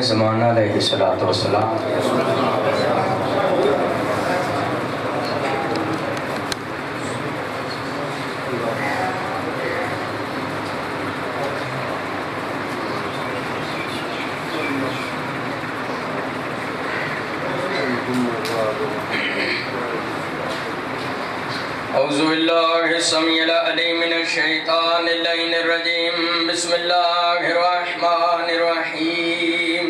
زمانہ علیہ السلام. اعوذ باللہ السمیع العلیم من الشیطان اللعین الرجیم. بسم اللہ الرحمن الرحیم.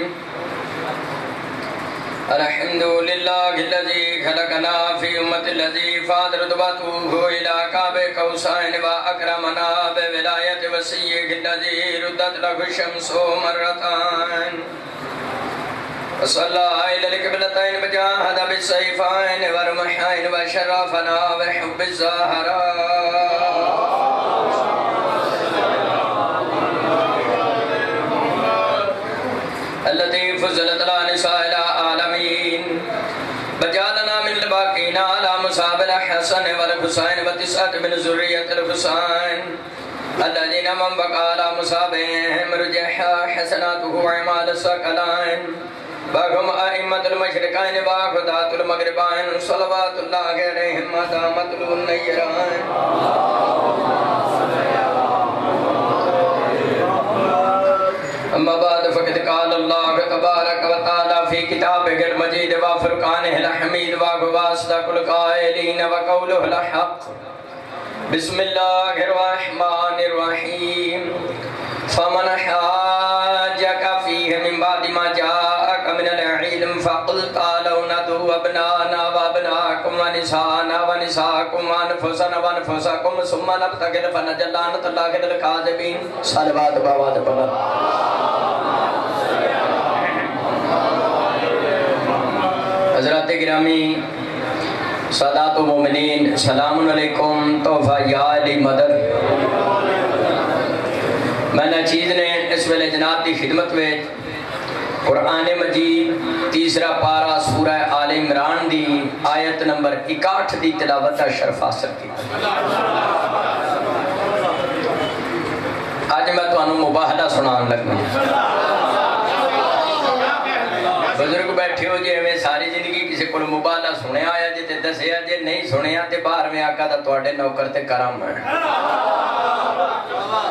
الحمدللہ الذی خلقنا فی امت الذی فاضل رتبته الى قاب قوسین واکرمنا بولایت وسیع الذی ردت له الشمس مرتان وصلى إلى القبلتين وجاهد بالسيفين والرمحين وشرفنا بحب الزهراء التي فضلت على نساء العالمين وجعلنا من الباقين على مصاب الحسن والحسين وتسعة من ذرية الحسين الذين من بقى على مصابهم رجح حسناته وعمال الثقلين باغم ائمة المشرقين باغدات المغربين صلوات الله عليهم ما دامت النيران. اما بعد فقد قال الله تبارك وتعالى في كتابه المجيد وفرقانه الحميد وهو أصدق القائلين وقوله الحق. بسم الله الرحمن الرحيم. فمن حاجك فيه من بعد ما جاءك من العلم فقل تعالوا ندعو أبناءنا وأبناءكم ونساءنا ونساءكم وأنفسنا وأنفسكم ثم نبتهل فنجعل لعنة الله على الكاذبين. صلوات بابات بلد. حضرات گرامی سادات و مومنین سلام علیکم. تحفہ یا علی مدد میں نے چیز نے اس ویلے جناب دی خدمت میں قرآن مجید تیسرا پارا سورہ آل عمران دی آیت نمبر 61 دی تلاوت شرف حاصل کی. آج میں تو انہوں مباہدہ سنان لگنا. بزرگ بیٹھے ہو جی ہمیں ساری زندگی کسی کو مباہدہ سنے آیا جی تے دسے آجے نہیں سنے آتے باہر میں آقا دا توڑے نوکر تے کرم ہے.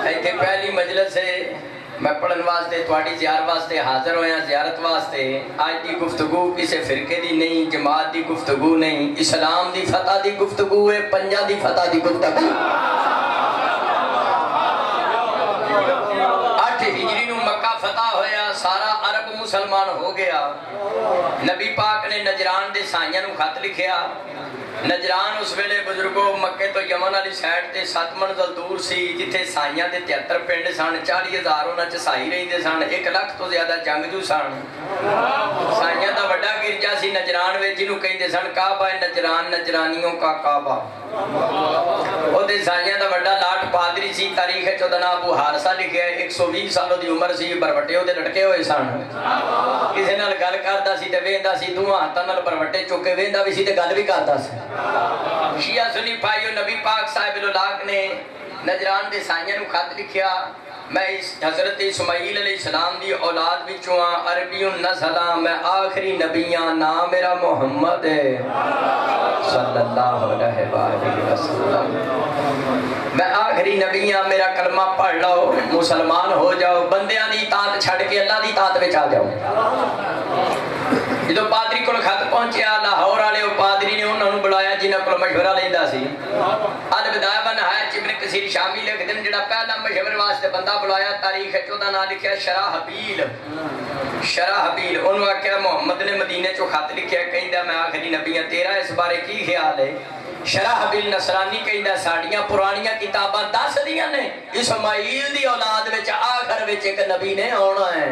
ایتے پہلی مجلس سے میں پڑھن واسطے تواڈی زیار واسطے حاضر ہویا زیارت واسطے. آج دی گفتگو کسی فرقے دی نہیں جماعت دی گفتگو نہیں اسلام دی فتح دی گفتگو ہے پنجا دی فتح دی گفتگو. 8 ہجری نو مکہ فتح ہویا سارا عرب مسلمان ہو گیا. نبی پاک نے نجران دے سائیاں نو خط لکھیا. نجران اس ویلے بزرگوں مکے تو یمن والی سائیڈ تے 7 منزل دور سی جتھے سائیاں دے 73 پنڈ سن 40,000 انہاں چ سائی رہندے سن 1 لاکھ تو زیادہ جنگجو سن. سائیاں دا وڈا گرجا سی نجران وچ جنوں کہندے سن کعبہ نجران نجرانیوں کا کعبہ. او دے سائیاں دا وڈا لاٹ پادری سی. تاریخ چ دا نام ابو حارثہ لکھیا 120 سالوں دی عمر سی. بروٹے او دے لٹکے ہوئے سن. کسے نال گل کردا سی تے ویندا سی دوواں ہتھاں نال بروٹے چک کے ویندا وی سی تے گل وی کردا سی. شیعہ سنی بھائیو نبی پاک صاحب الولاق نے نجران دے سائیاں نو خط لکھیا. میں حضرت اسماعیل علیہ السلام دی اولاد وچوں عربی نسلاں میں آخری نبیاں نام میرا محمد ہے صلی اللہ علیہ وآلہ وسلم. میں آخری نبیاں میرا کلمہ پڑھ لو مسلمان ہو جاؤ. بندیاں دی اطاعت چھڑ کے اللہ دی اطاعت وچ آ جاؤ. جدو پادری کو خط پہنچیا لاہور والے پادری نے انہوں نے بلایا جنہاں کو مشورہ لیندا سی. البدایہ و نہایت ابن کثیر شامی لکھ دن جڑا پہلا مشورے واسطے بندہ بلایا تاریخ چودہ نام لکھیا شراحبیل. شراحبیل انہوں آکھیا محمد نے مدینے چو خط لکھیا کہندا میں آخری نبی ہاں تیرا اس بارے کی خیال ہے. شراحبیل نصرانی کہندا ساڈیاں پرانیاں کتاباں دس دیاں نے اسماعیل دی اولاد وچ آخر وچ ایک نبی نے آنا ہے.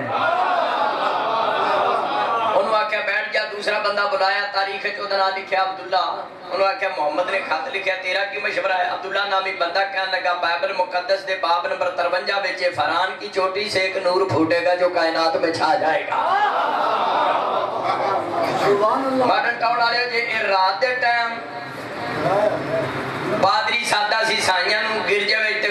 انہوں آکھیا بیٹھ جا. دوسرا بندہ بلایا تاریخ چودہ نام لکھیا عبداللہ. انہوں آکھیا محمد نے خط لکھیا تیرا کی مشورہ ہے. عبداللہ نامی بندہ کہنے لگا بائبل مقدس دے باب نمبر 53 بچے فران کی چوٹی سے ایک نور پھوٹے گا جو کائنات میں چھا جائے گا. ماڈرن ٹاؤن والے جی رات دے ٹائم پادری سادہ سی سائیاں نو گرجے وچ تے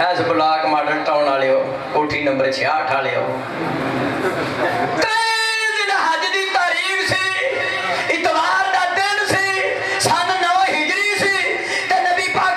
ਐਸ ਬਲਾਕ ਮਾਡਲ ਟਾਊਨ ਵਾਲਿਓ, ਕੋਠੀ ਨੰਬਰ 66 ਵਾਲਿਓ, ਹਜ ਦੀ ਤਾਰੀਖ ਸੀ, ਇਤਵਾਰ ਦਾ ਦਿਨ ਸੀ, ਸਨ 9 ਹਿਜਰੀ ਸੀ, ਤੇ ਨਬੀ ਪਾਕ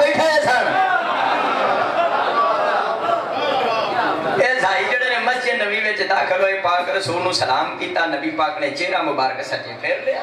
ਬੈਠੇ ਸਨ। ਇਹ ਸਾਈ ਜਿਹੜੇ ਨੇ ਮਸਜਿਦ ਨਬੀ ਵਿੱਚ ਦਾਖਲ ਹੋਏ, ਪਾਕ ਰਸੂਲ ਨੂੰ ਸਲਾਮ ਕੀਤਾ, ਨਬੀ ਪਾਕ ਨੇ ਚਿਹਰਾ ਮੁਬਾਰਕ ਸੱਜੇ ਫੇਰ ਲਿਆ।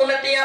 29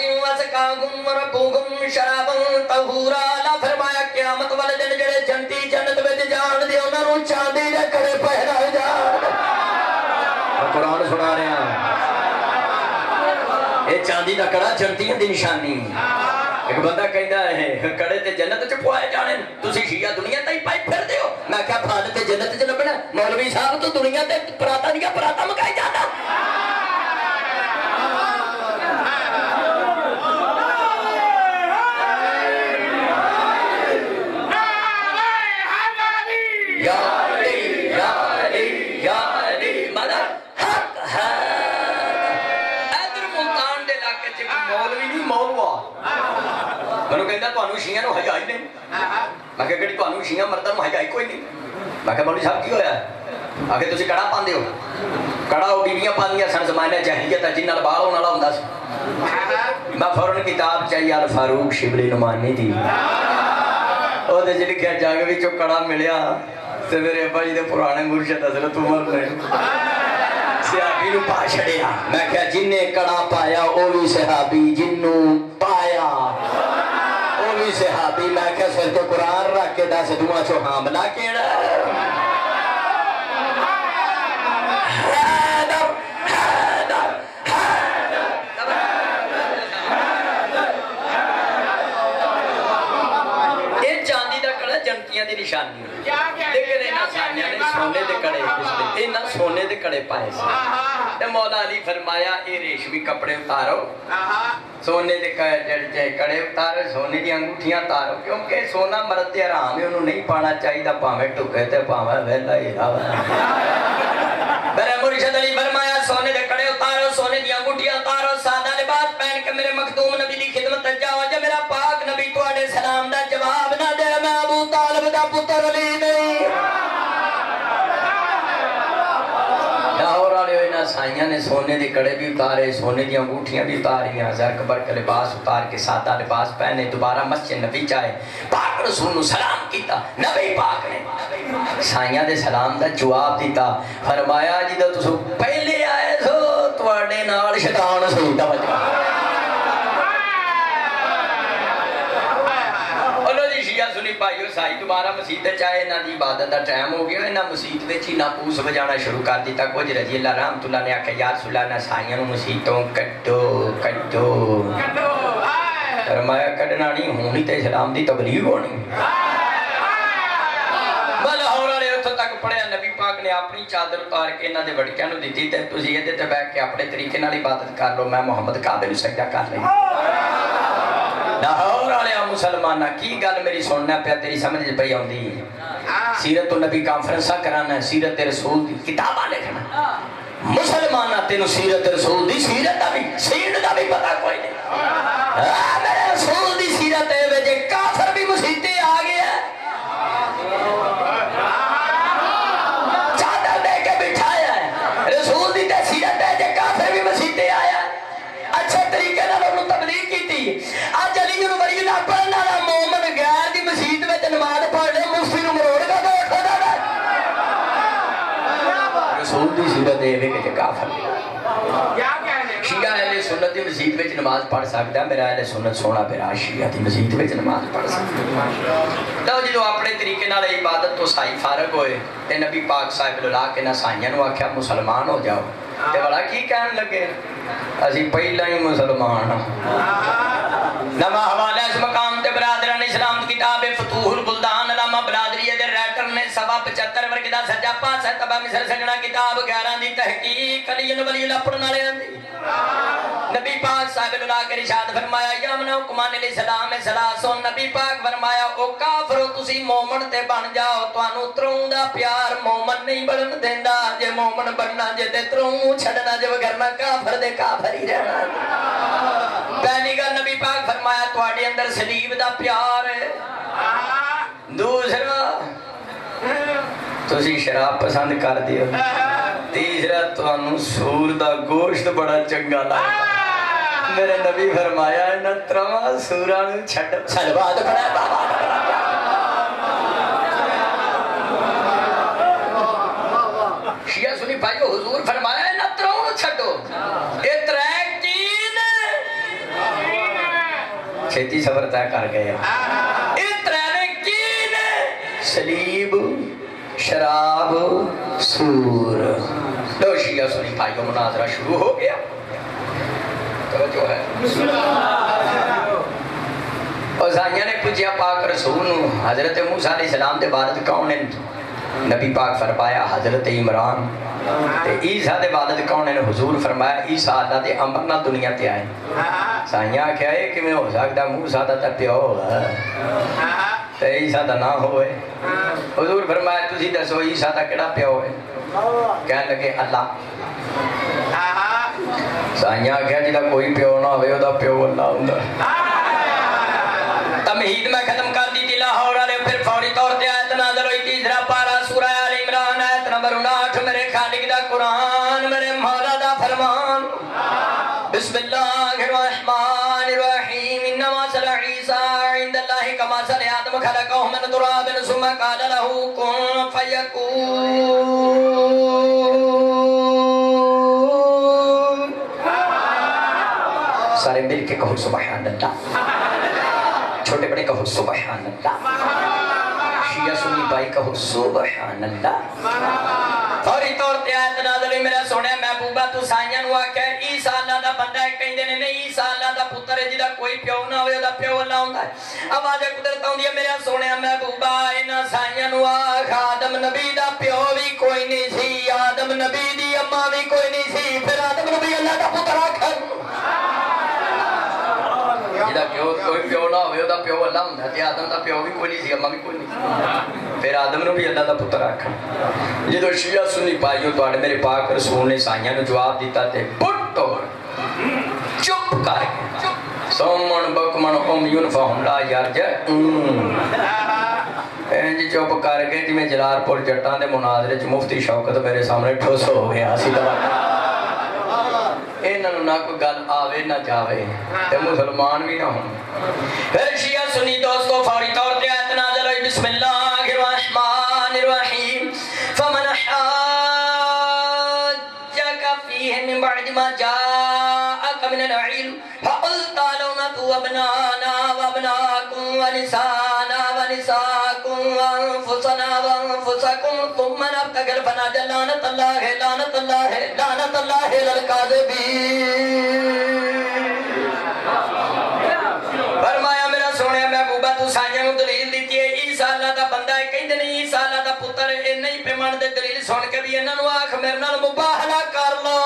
وسقاهم ربهم شرابا طهورا اللہ فرمایا قیامت والے دن جڑے جنتی جنت وچ جان دے انہاں نوں چاندی دے کڑے پہنائے جان قرآن سنا رہے ہیں یہ چاندی دا کڑا جنتیاں دی نشانی ایک بندہ کہندا ہے کڑے تے جنت چ پوائے جانے تسی شیعہ دنیا تے پائی پھر دیو میں کہا پھل تے جنت چ لبنا مولوی صاحب تو دنیا تے پراتا نہیں پراتا مکائی جاتا شیعہ نو حیائی نہیں میں کہا کہ تانوں شیعہ مردہ نو حیائی کوئی نہیں میں کہا مولوی صاحب کی ہویا ہے آگے تسی کڑا پاندے ہو کڑا ہو بیویاں پاندیاں سن زمانہ جاہلیت جن نال بال ہونے والا ہوندا سی میں فوراً کتاب چاہیے الفاروق شبلی نعمانی دی او تے جڑی کہ جاگ وچوں کڑا ملیا تے میرے ابا جی دے پرانے مرشد حضرت عمر نے صحابی نو پا چھڑیا میں کہا جن نے کڑا پایا او وی صحابی جنوں پایا صحابی میں کہا سر تو قرآن رکھ کے دس دعا چو حاملہ کیڑا حیدر حیدر یہ چاندی دا کڑا جنتیاں دی نشانی لیکن اینا سانیاں نے سونے دے کڑے اینا سونے دے کڑے پائے سے مولا علی فرمایا اے ریشمی کپڑے اتارو سونے دے کڑے اتارو سونے دی انگوٹھیاں اتارو کیونکہ سونا مرد تے حرام ہے انہوں نہیں پانا چاہیے دا پاویں ٹکے تے پاویں ویلا ہی رہا میرے مرشد علی فرمایا سونے دے کڑے اتارو سونے دی انگوٹھیاں اتارو سادہ لباس پہن کے میرے مخدوم نبی دی خدمت جاؤ جے میرا پاک نبی تواڈے سلام دا جواب نہ دے میں ابو طالب دا پتر علی نہیں سائیاں نے سونے دے کڑے بھی اتارے سونے دی انگوٹھیاں بھی اتاریاں زرق برق لباس اتار کے سادہ لباس پہنے دوبارہ مسجد نبی چاہے پاک رسول نے سلام کیتا نبی پاک نے سائیاں دے سلام دا جواب دیتا فرمایا جی تو تسو پہلے آئے سو تواڈے نال شیطان سوٹا بجا سنی پائیو سائی دوبارہ مسیح چاہے نہ دی عبادت دا ٹائم ہو گیا نہ مسیح وچ ہی نہ پوس بجانا شروع کر دیتا کچھ رضی اللہ رحمت اللہ نے آکھا یا رسول اللہ نہ سائیاں نو مسیحتوں کٹو کٹو فرمایا کڈنا نہیں ہونی تے اسلام دی تبلیغ ہونی لاہور والے اتھوں تک پڑھیا نبی پاک نے اپنی چادر اتار کے انہاں دے وڈکیاں نو دتی تے تسی ایدے تے بیٹھ کے اپنے طریقے نال عبادت کر لو میں محمد کعبے نو سجدہ کر لئی لاہور والے مسلمانہ کی گل میری سننا پیا تیری سمجھ پئی آندی سیرت النبی کانفرنسا کرانا سیرت رسول دی کتاباں لکھنا مسلمانہ تینوں سیرت رسول دی سیرت دا بھی سیرت دا بھی پتہ کوئی نہیں میرے رسول دی سیرت ہے وجہ کافر بھی مسیحتے آ گیا چادر دے کے بٹھایا ہے رسول دی تے سیرت ہے جے کافر بھی مسیحتے آیا اچھے طریقے نال انہوں تبلیغ کی تھی آج علی ولی اللہ پڑھنا رہا مومن غیر دی مسجد میں نماز پڑھ لے مفتی نو مروڑ کا تو اٹھا دا رسول دی سیرت ہے کہ کافر شیعہ اہل سنت دی مسجد میں نماز پڑھ سکتا ہے میرا اہل سنت سونا میرا شیعہ دی مسجد میں نماز پڑھ سکتا ہے تو جدو اپنے طریقے نال عبادت تو سائی فارغ ہوئے تے نبی پاک صاحب اللہ کے نہ سائیاں نو آکھیا مسلمان ہو جاؤ تے بڑا کی کہن لگے اسی پہلا ہی مسلمان نما حوالہ اس مقام تے برادران اسلام کتاب فتوح البلدان علامہ برادری دے رائٹر نے 75 ورگ دا سجا پاس ہے تبا مصر سجنا کتاب 11 دی تحقیق علی ولی اللہ پڑھن والے دی نبی پاک صاحب اللہ کے ارشاد فرمایا یا من حکمان الاسلام سلاسون نبی پاک فرمایا او کافرو تسی مومن تے بن جاؤ توانو تروں دا پیار مومن نہیں بنن دیندا جے مومن بننا جے تے تروں چھڈنا جے وگرنا کافر دے کافر ہی رہنا پہلی گل نبی پاک فرمایا تواڈے اندر صلیب دا پیار ہے دوسرا تسی شراب پسند کر دیو تیسرا تانوں سور دا گوشت بڑا چنگا لگدا میرے نبی فرمایا انہاں ترواں سوراں نوں چھڈ سلوات پڑھا بابا شیعہ سنی بھائیو حضور فرمایا انہاں ترواں نوں چھڈو اے ترے چیز چھتی سفر طے کر گیا اتنے کی نے سلیب شراب سور دو شیعہ سنی بھائیوں مناظرہ شروع ہو گیا توجہ ہے اوزانیہ نے پوچھا پاک رسول حضرت موسیٰ علیہ السلام دے والد کون ہیں نبی پاک فرمایا حضرت عمران تے عیسیٰ دے والد کون ہیں حضور فرمایا عیسیٰ اللہ دے امر نہ دنیا تے آئے سائیاں کیا ہے کہ میں ہو سکتا موسیٰ دا تے پیو تے عیسیٰ دا نہ ہوئے حضور فرمایا تسی دسو عیسیٰ دا کیڑا پیو ہے کہنے لگے اللہ سائیاں کیا جی دا کوئی پیو نہ ہوئے دا پیو اللہ ہوں تمہید میں ختم کر دی تھی لاہور والے پھر فوری طور تے آیت نازل ہوئی تیسرا پارا سورہ آل عمران آیت نمبر 59 میرے خالق دا قرآن میرے مولا دا فرمان بسم اللہ الرحمن الرحیم انما مثل عیسیٰ عند اللہ کما مثل آدم خلقہ من تراب ثم قال له کن فیکون سارے مل کے کہو سبحان اللہ چھوٹے بڑے کہو سبحان اللہ شیعہ سنی بھائی کہو سبحان اللہ فوری طور تے آیت نازل ہوئی میرا سونے محبوبہ تو سائیاں نوا کہ عیسیٰ اللہ دا بندہ ہے کہیں دینے نہیں عیسیٰ اللہ دا پتر ہے جدا کوئی پیو نہ ہوئے دا پیو اللہ ہوندہ ہے اب آجا قدرت ہوں دیا میرا سونے محبوبہ اینا سائیاں نوا آدم نبی دا پیو بھی کوئی نہیں سی آدم نبی دی اماں بھی کوئی نہیں سی پھر آدم نبی اللہ دا پتر آکھر جدا کوئی پیو نہ ہوئے دا پیو اللہ ہوں تے آدم دا پیو بھی کوئی نہیں سی اماں بھی کوئی نہیں پھر آدم نو بھی اللہ دا پتر آکھا جدو شیعہ سنی پائیوں تو آنے میرے پاک رسول نے سائیاں نے جواب دیتا تے پٹ توڑ چپ کر کے سومن بکمن امیون فہم لا یار جائے جی چپ کر کے جی میں جلال پور جٹان دے مناظرے چ مفتی شوکت میرے سامنے ٹھوس ہو گیا سی دوا انہوں نہ کوئی گل آوے نہ جاوے تے مسلمان بھی نہ ہوں پھر شیعہ سنی دوستو فوری طور تے آیت نازل ہوئی بسم اللہ الرحمن الرحیم فمن حاجک فیہ من بعد ما جاءک من العلم فقل تعالوا ندعو ابنانا وابناکم ونسانا ونساکم وانفسنا وانفسکم ثم نبتغل فناجل لعنت اللہ لعنت اللہ لعنت اللہ للکاذبین فرمایا میرا سونے محبوبہ تو سائیاں کو دلیل دیتی ہے عیسیٰ اللہ دا بندہ ہے کہیں نہیں عیسیٰ اللہ دا پتر ہے نہیں پہ من دے دلیل سن کے بھی انہوں آکھ میرے نال مباہلہ کر لو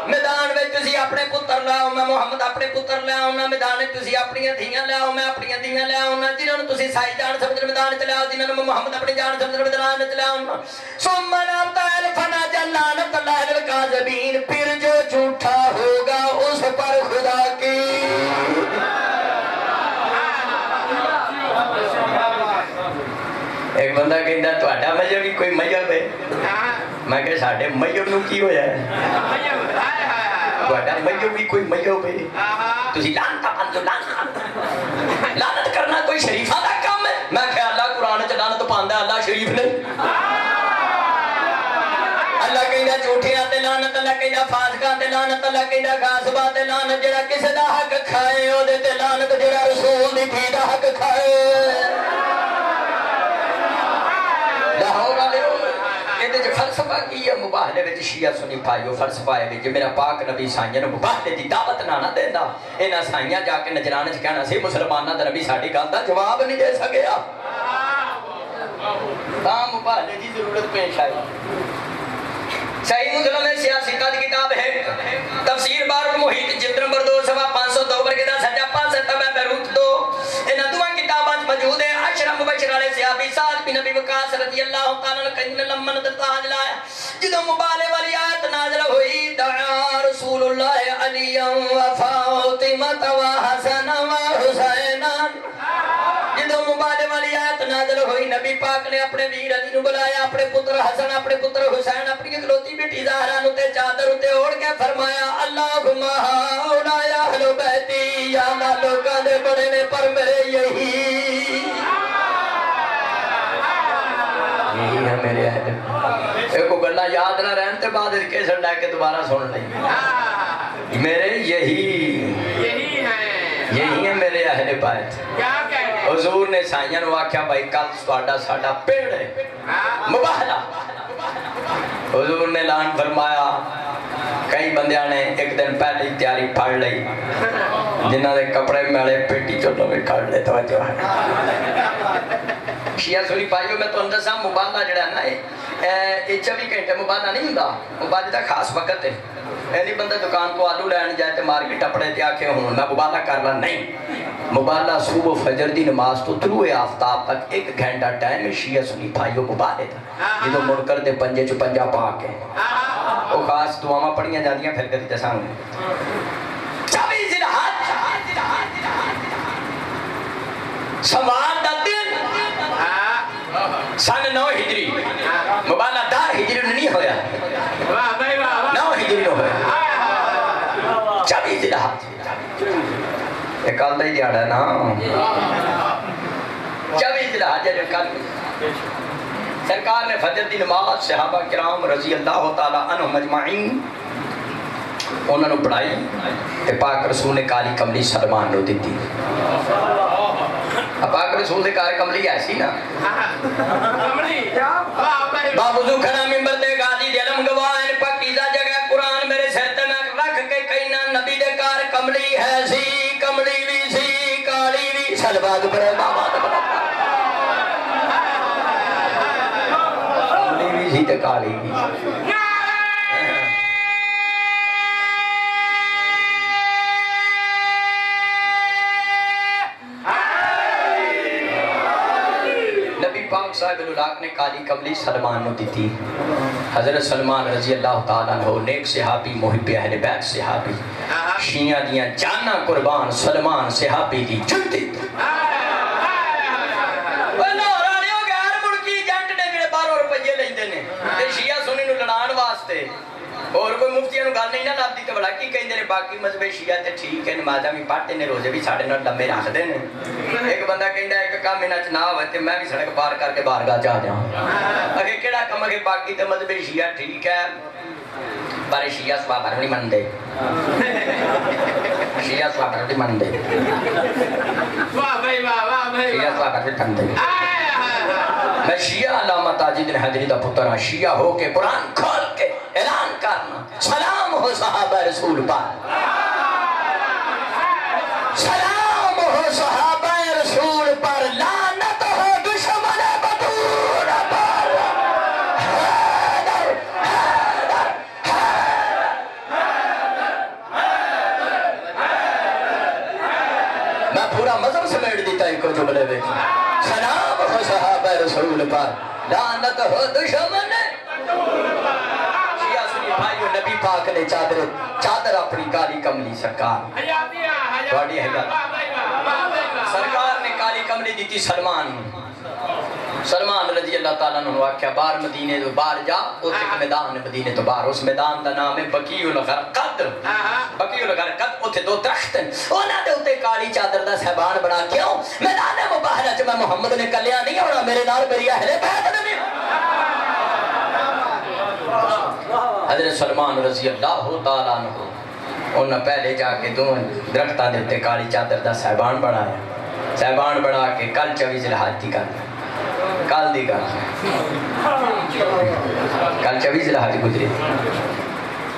میدان میں تسی اپنے پتر لاؤ میں محمد اپنے پتر لاؤ نا میدان میں تسی اپنی دھیاں لاؤ میں اپنی دھیاں لاؤ نا جنہوں نے تسی سائی جان سمجھ میدان چلاؤ جنہوں نے محمد اپنی جان سمجھ میدان چلاؤ نا سمنا تعلفنا جلانت اللہ للکاذبین پھر جو جھوٹا ہوگا اس پر خدا کی ایک بندہ کہتا تو اڈا مجھے بھی کوئی مجھب ہے میں کہ ساڑھے مجھب نو کی ہو جائے تو اڈا مجھب بھی کوئی مجھب ہے تسی لانتا پاندو لانت کرنا کوئی شریفہ دا کام ہے میں کہ اللہ قرآن چ لانت پاندہ اللہ شریف نے اللہ کہنا جھوٹیاں تے لعنت اللہ کہنا فاسقاں تے لعنت اللہ کہنا غاصباں تے لعنت جڑا کسے دا حق کھائے او دے تے لعنت جڑا رسول دی تھی دا حق کھائے لاہور والے یہ جو فلسفہ کی ہے مباہلے وچ شیعہ سنی پائیو فلسفہ ہے وچ میرا پاک نبی سائیاں نو مباہلے دی دعوت نہ دیندا انہاں سائیاں جا کے نجران وچ کہنا سی مسلماناں دا نبی ساڈی گل دا جواب نہیں دے سکیا تاں مباہلے دی ضرورت پیش آئی صحیح مسلم میں سیاستہ دی کتاب ہے تفسیر بار محیط جلد نمبر 2 صفحہ 502 پر کہتا سجا 5 بیروت 2 ان دو کتاباں موجود ہے عشرہ مبشر علیہ صحابی سعد بن ابی وقاص رضی اللہ تعالی عنہ کہیں لمن تاج لایا جدوں مبالغے والی آیت نازل ہوئی دعا رسول اللہ علی و فاطمہ و حسن و حسین جدوں مبالغے والی آیت نازل ہوئی نبی پاک نے اپنے ویر علی نو بلایا اپنے پتر حسن اپنے پتر حسین اپنی اکلوتی بیٹی زہرا نو تے چادر تے اوڑھ کے فرمایا اللہم ہؤلاء اہل بیتی یا لوکاں دے بڑے نے پر میرے یہی ہے میرے اہل ایک کو گلہ یاد نہ رہن تے بعد کیسر لے کے دوبارہ سن لیں میرے یہی یہی ہے میرے اہل بیت. حضور نے سائیاں نو آکھیا بھائی کل سواڈا ساڈا پیڑ ہے مباہلہ. حضور نے اعلان فرمایا. کئی بندیاں نے ایک دن پہلے تیاری پڑھ لئی جنہاں دے کپڑے میلے پیٹی چلو میں کھڑ لے. توجہ ہے شیعہ سنی بھائیو میں تو اندر سا مباہلہ جڑا نا یہ 24 گھنٹے مباہلہ نہیں ہوندا. مباہلے دا خاص وقت ہے. اینی بندہ دکان کو آلو لین جائے تے مارکیٹ اپنے تے آکھے ہوں میں مباہلہ کرنا نہیں. مباہلہ صبح فجر دی نماز تو طلوع آفتاب تک 1 گھنٹہ ٹائم ہے. شیعہ سنی بھائیو مباہلے دا جدو مڑ کر دے پنجے چو پنجا پا کے وہ خاص دعاواں پڑھیاں جاندیاں پھر کدی تے سامنے 24 ذی الحج سوال دا دن سن 9 ہجری مباہلہ 10 ہجری نہیں ہویا 9 ہجری ہویا 24 ذی الحج یہ کل دا ہی دیاڑا ہے نا 24 ذی الحج ہے کل. سرکار نے فجر دی نماز صحابہ کرام رضی اللہ تعالی عنہم اجمعین انہوں نے پڑھائی تے پاک رسول نے کالی کملی سلمان نو دیتی. پاک رسول نے کالی کملی ایسی نا باوضو کھڑا ممبر تے غازی دے علم گواہ پاکیزہ جگہ قرآن میرے سر تے میں رکھ کے کہنا نبی دے کار کملی ہے سی کملی بھی سی کالی بھی سلوات برے بابا کملی بھی سی تے کالی بھی صاحب الولاق نے کالی کملی سلمان نو دیتی. حضرت سلمان رضی اللہ تعالیٰ عنہ نیک صحابی محب اہل بیت صحابی شیعہ دیاں جانا قربان سلمان صحابی دی جنتی. لورالیوں غیر ملکی جنٹ نے جڑے 12 روپیے لیندے نے تے شیعہ سنی نو لڑان واسطے اور کوئی مفتیاں نو گل نہیں نہ لبدی تے بڑا کی کہندے نے باقی مذہب شیعہ تے ٹھیک ہے نمازاں بھی پڑھتے نے روزے بھی ساڈے نال لمبے رکھدے نے. ایک بندہ کہندا ایک کام انہاں چ نہ ہوئے تے میں بھی سڑک پار کر کے بارگاہ چ آ جاواں. اگے کیڑا کم اگے باقی تے مذہب شیعہ ٹھیک ہے پر شیعہ صحابہ نہیں مندے. شیعہ صحابہ نہیں مندے. واہ بھائی واہ واہ بھائی شیعہ صحابہ نہیں مندے. میں شیعہ علامہ تاج الدین حیدری دا پتر ہاں. شیعہ ہو کے قرآن کھول کے اعلان کرنا سلام ہو صحابہ رسول پر سلام ہو صحابہ رسول پر لعنت ہو دشمن بطور پر حیدر حیدر میں پورا مذہب سمیٹ دیتا ہے کو جملے میں سلام ہو صحابہ رسول پر لعنت ہو دشمن بھائیو. نبی پاک نے چادر اپنی کالی کملی سرکار سرکار نے کالی کملی دیتی سلمان. سلمان رضی اللہ تعالیٰ نے واقعہ بار مدینے تو بار جا اس ایک میدان مدینے تو بار اس میدان دا نام ہے بقیع الغرقد. بقیع الغرقد اتھے 2 درخت ہیں انہاں دے اتھے کالی چادر دا صحبان بنا کیوں میدان مباہلہ چ میں محمد نے کلیا نہیں ہونا میرے نال میری اہل بیت نے. حضرت سلمان رضی اللہ تعالیٰ عنہ انہاں پہلے جا کے دونوں درختاں دے تے کالی چادر دا صحبان بنایا. صحبان بنا کے کل 24 ذی الحج دی کرنا کل دی کرنا کل 24 ذی الحج گزری.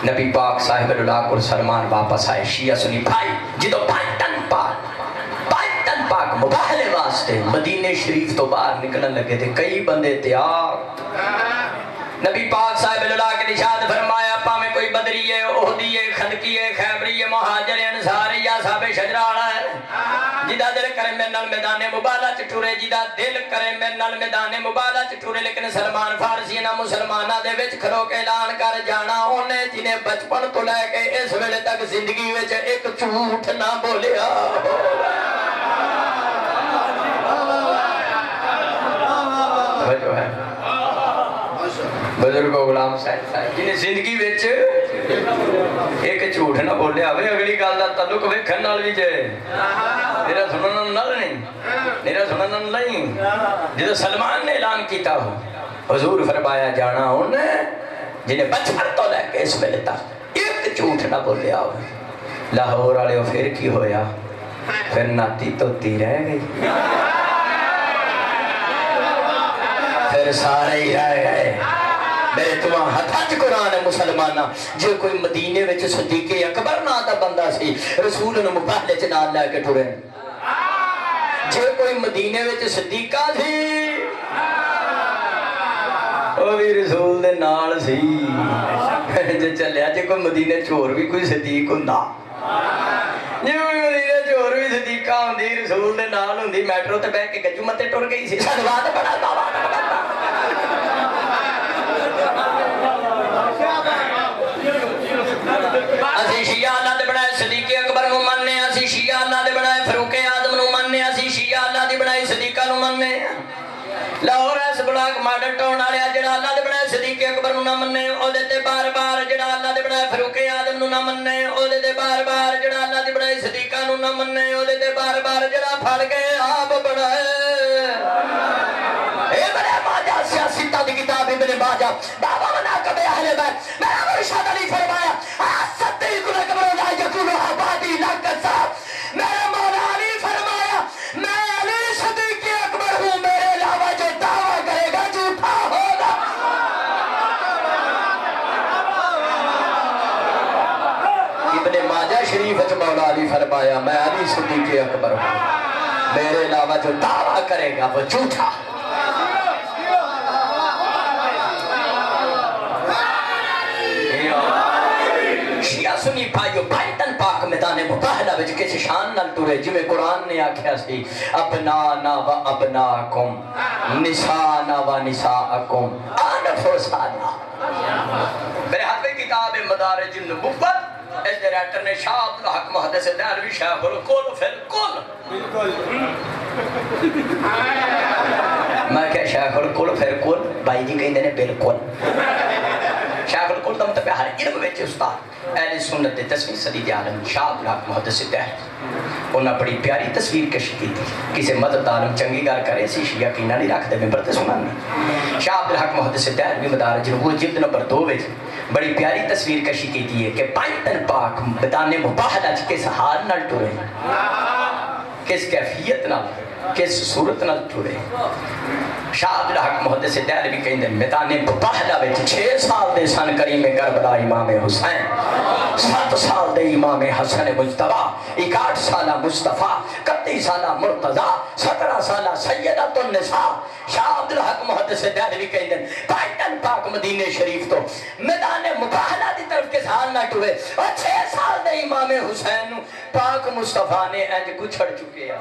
نبی پاک صاحب الولاق اور سلمان واپس آئے. شیعہ سنی بھائی جدو پائٹن پاک مباہلے واسطے مدینہ شریف تو باہر نکلن لگے تھے کئی بندے تیار. نبی پاک صاحب الولاق نے ارشاد فرمایا پاویں کوئی بدری ہے احدی ہے خندقی ہے خیبری ہے مہاجر انصاری یا صاحب شجرہ والا ہے جدا دل کرے میرے نال میدان مباہلہ چ ٹرے جدا دل کرے میرے نال میدان مباہلہ چ ٹرے. لیکن سلمان فارسی نہ مسلماناں دے وچ کھلو کے اعلان کر جانا اونے جنہیں بچپن تو لے کے اس ویلے تک زندگی وچ ایک جھوٹ نہ بولیا. جو ہے بزرگ غلام صاحب جنہیں زندگی وچ ایک جھوٹ نہ بولیا ہوئے اگلی گل دا تعلق ویکھن نال بھی جے میرا سنن نال نہیں میرا سنن نہیں. جدو سلمان نے اعلان کیتا ہو حضور فرمایا جانا انہیں جنہیں بچپن تو لے کے اس ویلے تک ایک جھوٹ نہ بولیا ہوئے. لاہور والے پھر کی ہویا پھر ناتی توتی رہ گئی، پھر سارے ہی رہ گئے۔ میرے تمہاں ہتھاں قرآن ہے مسلمانہ، جو کوئی مدینے وچ صدیق اکبر نا دا بندہ سی رسول انہوں مباہلے چ نال لے کے ٹرے، جو کوئی مدینے وچ صدیقہ تھی وہ بھی رسول دے نال سی، جو چلیا جو کوئی مدینے چور بھی کوئی صدیق ہوندا، جو کوئی مدینے چور بھی صدیقہ ہوندی رسول دے نال ہوندی، میٹرو تے بیٹھ کے گجو متے ٹر گئی سی، سنوات بڑا دعویٰ اسی شیعہ اللہ دے بنائے صدیق اکبر نو مننے، اسی شیعہ اللہ دے بنائے فاروق اعظم نو مننے، اسی شیعہ اللہ دی بنائی صدیقہ نو مننے۔ Lahore S block Model Town والے جڑا اللہ دے بنائے صدیق اکبر نو نہ مننے، او دے تے بار بار جڑا اللہ دے بنائے فاروق اعظم نو نہ مننے، او دے تے بار بار جڑا اللہ دی بنائی صدیقہ نو نہ مننے، او دے تے بار بار جڑا پھڑ گئے آپ بنائے۔ ابن ماجہ سیاستہ دی کتاب ابن ماجہ بابا مناقب اہل بیت، میرا مرشد علی فرمایا صدیق اکبر لا یکون عبادی لا کذاب، میرا مولا علی فرمایا میں علی صدیق اکبر ہوں، میرے علاوہ جو دعویٰ کرے گا جھوٹا ہوگا۔ ابن ماجہ شریف وچ مولا علی فرمایا میں علی صدیق اکبر ہوں، میرے علاوہ جو دعویٰ کرے گا وہ جھوٹا۔ شیعہ سنی بھائیو بائتن پاک میدان مباہلہ وچ کسی شان نال ٹرے، جویں قرآن نے آکھیا سی ابنانا و ابناکم نسانا و نساءکم انفسانا۔ میرے ہاتھ میں کتاب مدارج النبوت، اس دے رائٹر نے شاہ عبدالحق محدث دہلوی شیخ الکل فی الکل، میں کہ شیخ الکل فی الکل بھائی جی کہیں دینے بالکل، شیخ الکل دم تبہ ہر علم ویچے استاد اہل سنت دے 10ویں صدی دے عالم شاہ عبدالحق محدث دہلوی، انہاں بڑی پیاری تصویر کشی کی تھی، کسے مدد عالم چنگی گال کرے سی شیعہ کینہ نہیں رکھ دے ممبر تے سنانے۔ شاہ عبدالحق محدث دہلوی مدارج النبوت جلد نمبر 2 وچ بڑی پیاری تصویر کشی کی تھی ہے کہ بائتن پاک میدان مباہلہ کس حال نال ٹرے، کس کیفیت نال، کس صورت نال ٹرے۔ شاہ عبدالحق محدث دہلوی کہیں دے میدان مباہلہ وچ 6 سال دے سن کریم کربلا امام حسین، 7 سال دے امام حسن مجتبہ، 61 سالہ مصطفیٰ، 31 سالہ مرتضیٰ، 17 سالہ سیدۃ النساء۔ شاہ عبدالحق محدث دہلوی کہیں دے بائتن پاک مدینہ شریف تو میدان مباہلہ دی طرف کے سال نہ ٹوئے، اور 6 سال دے امام حسین پاک مصطفیٰ نے انج کچھڑ چکے ہیں۔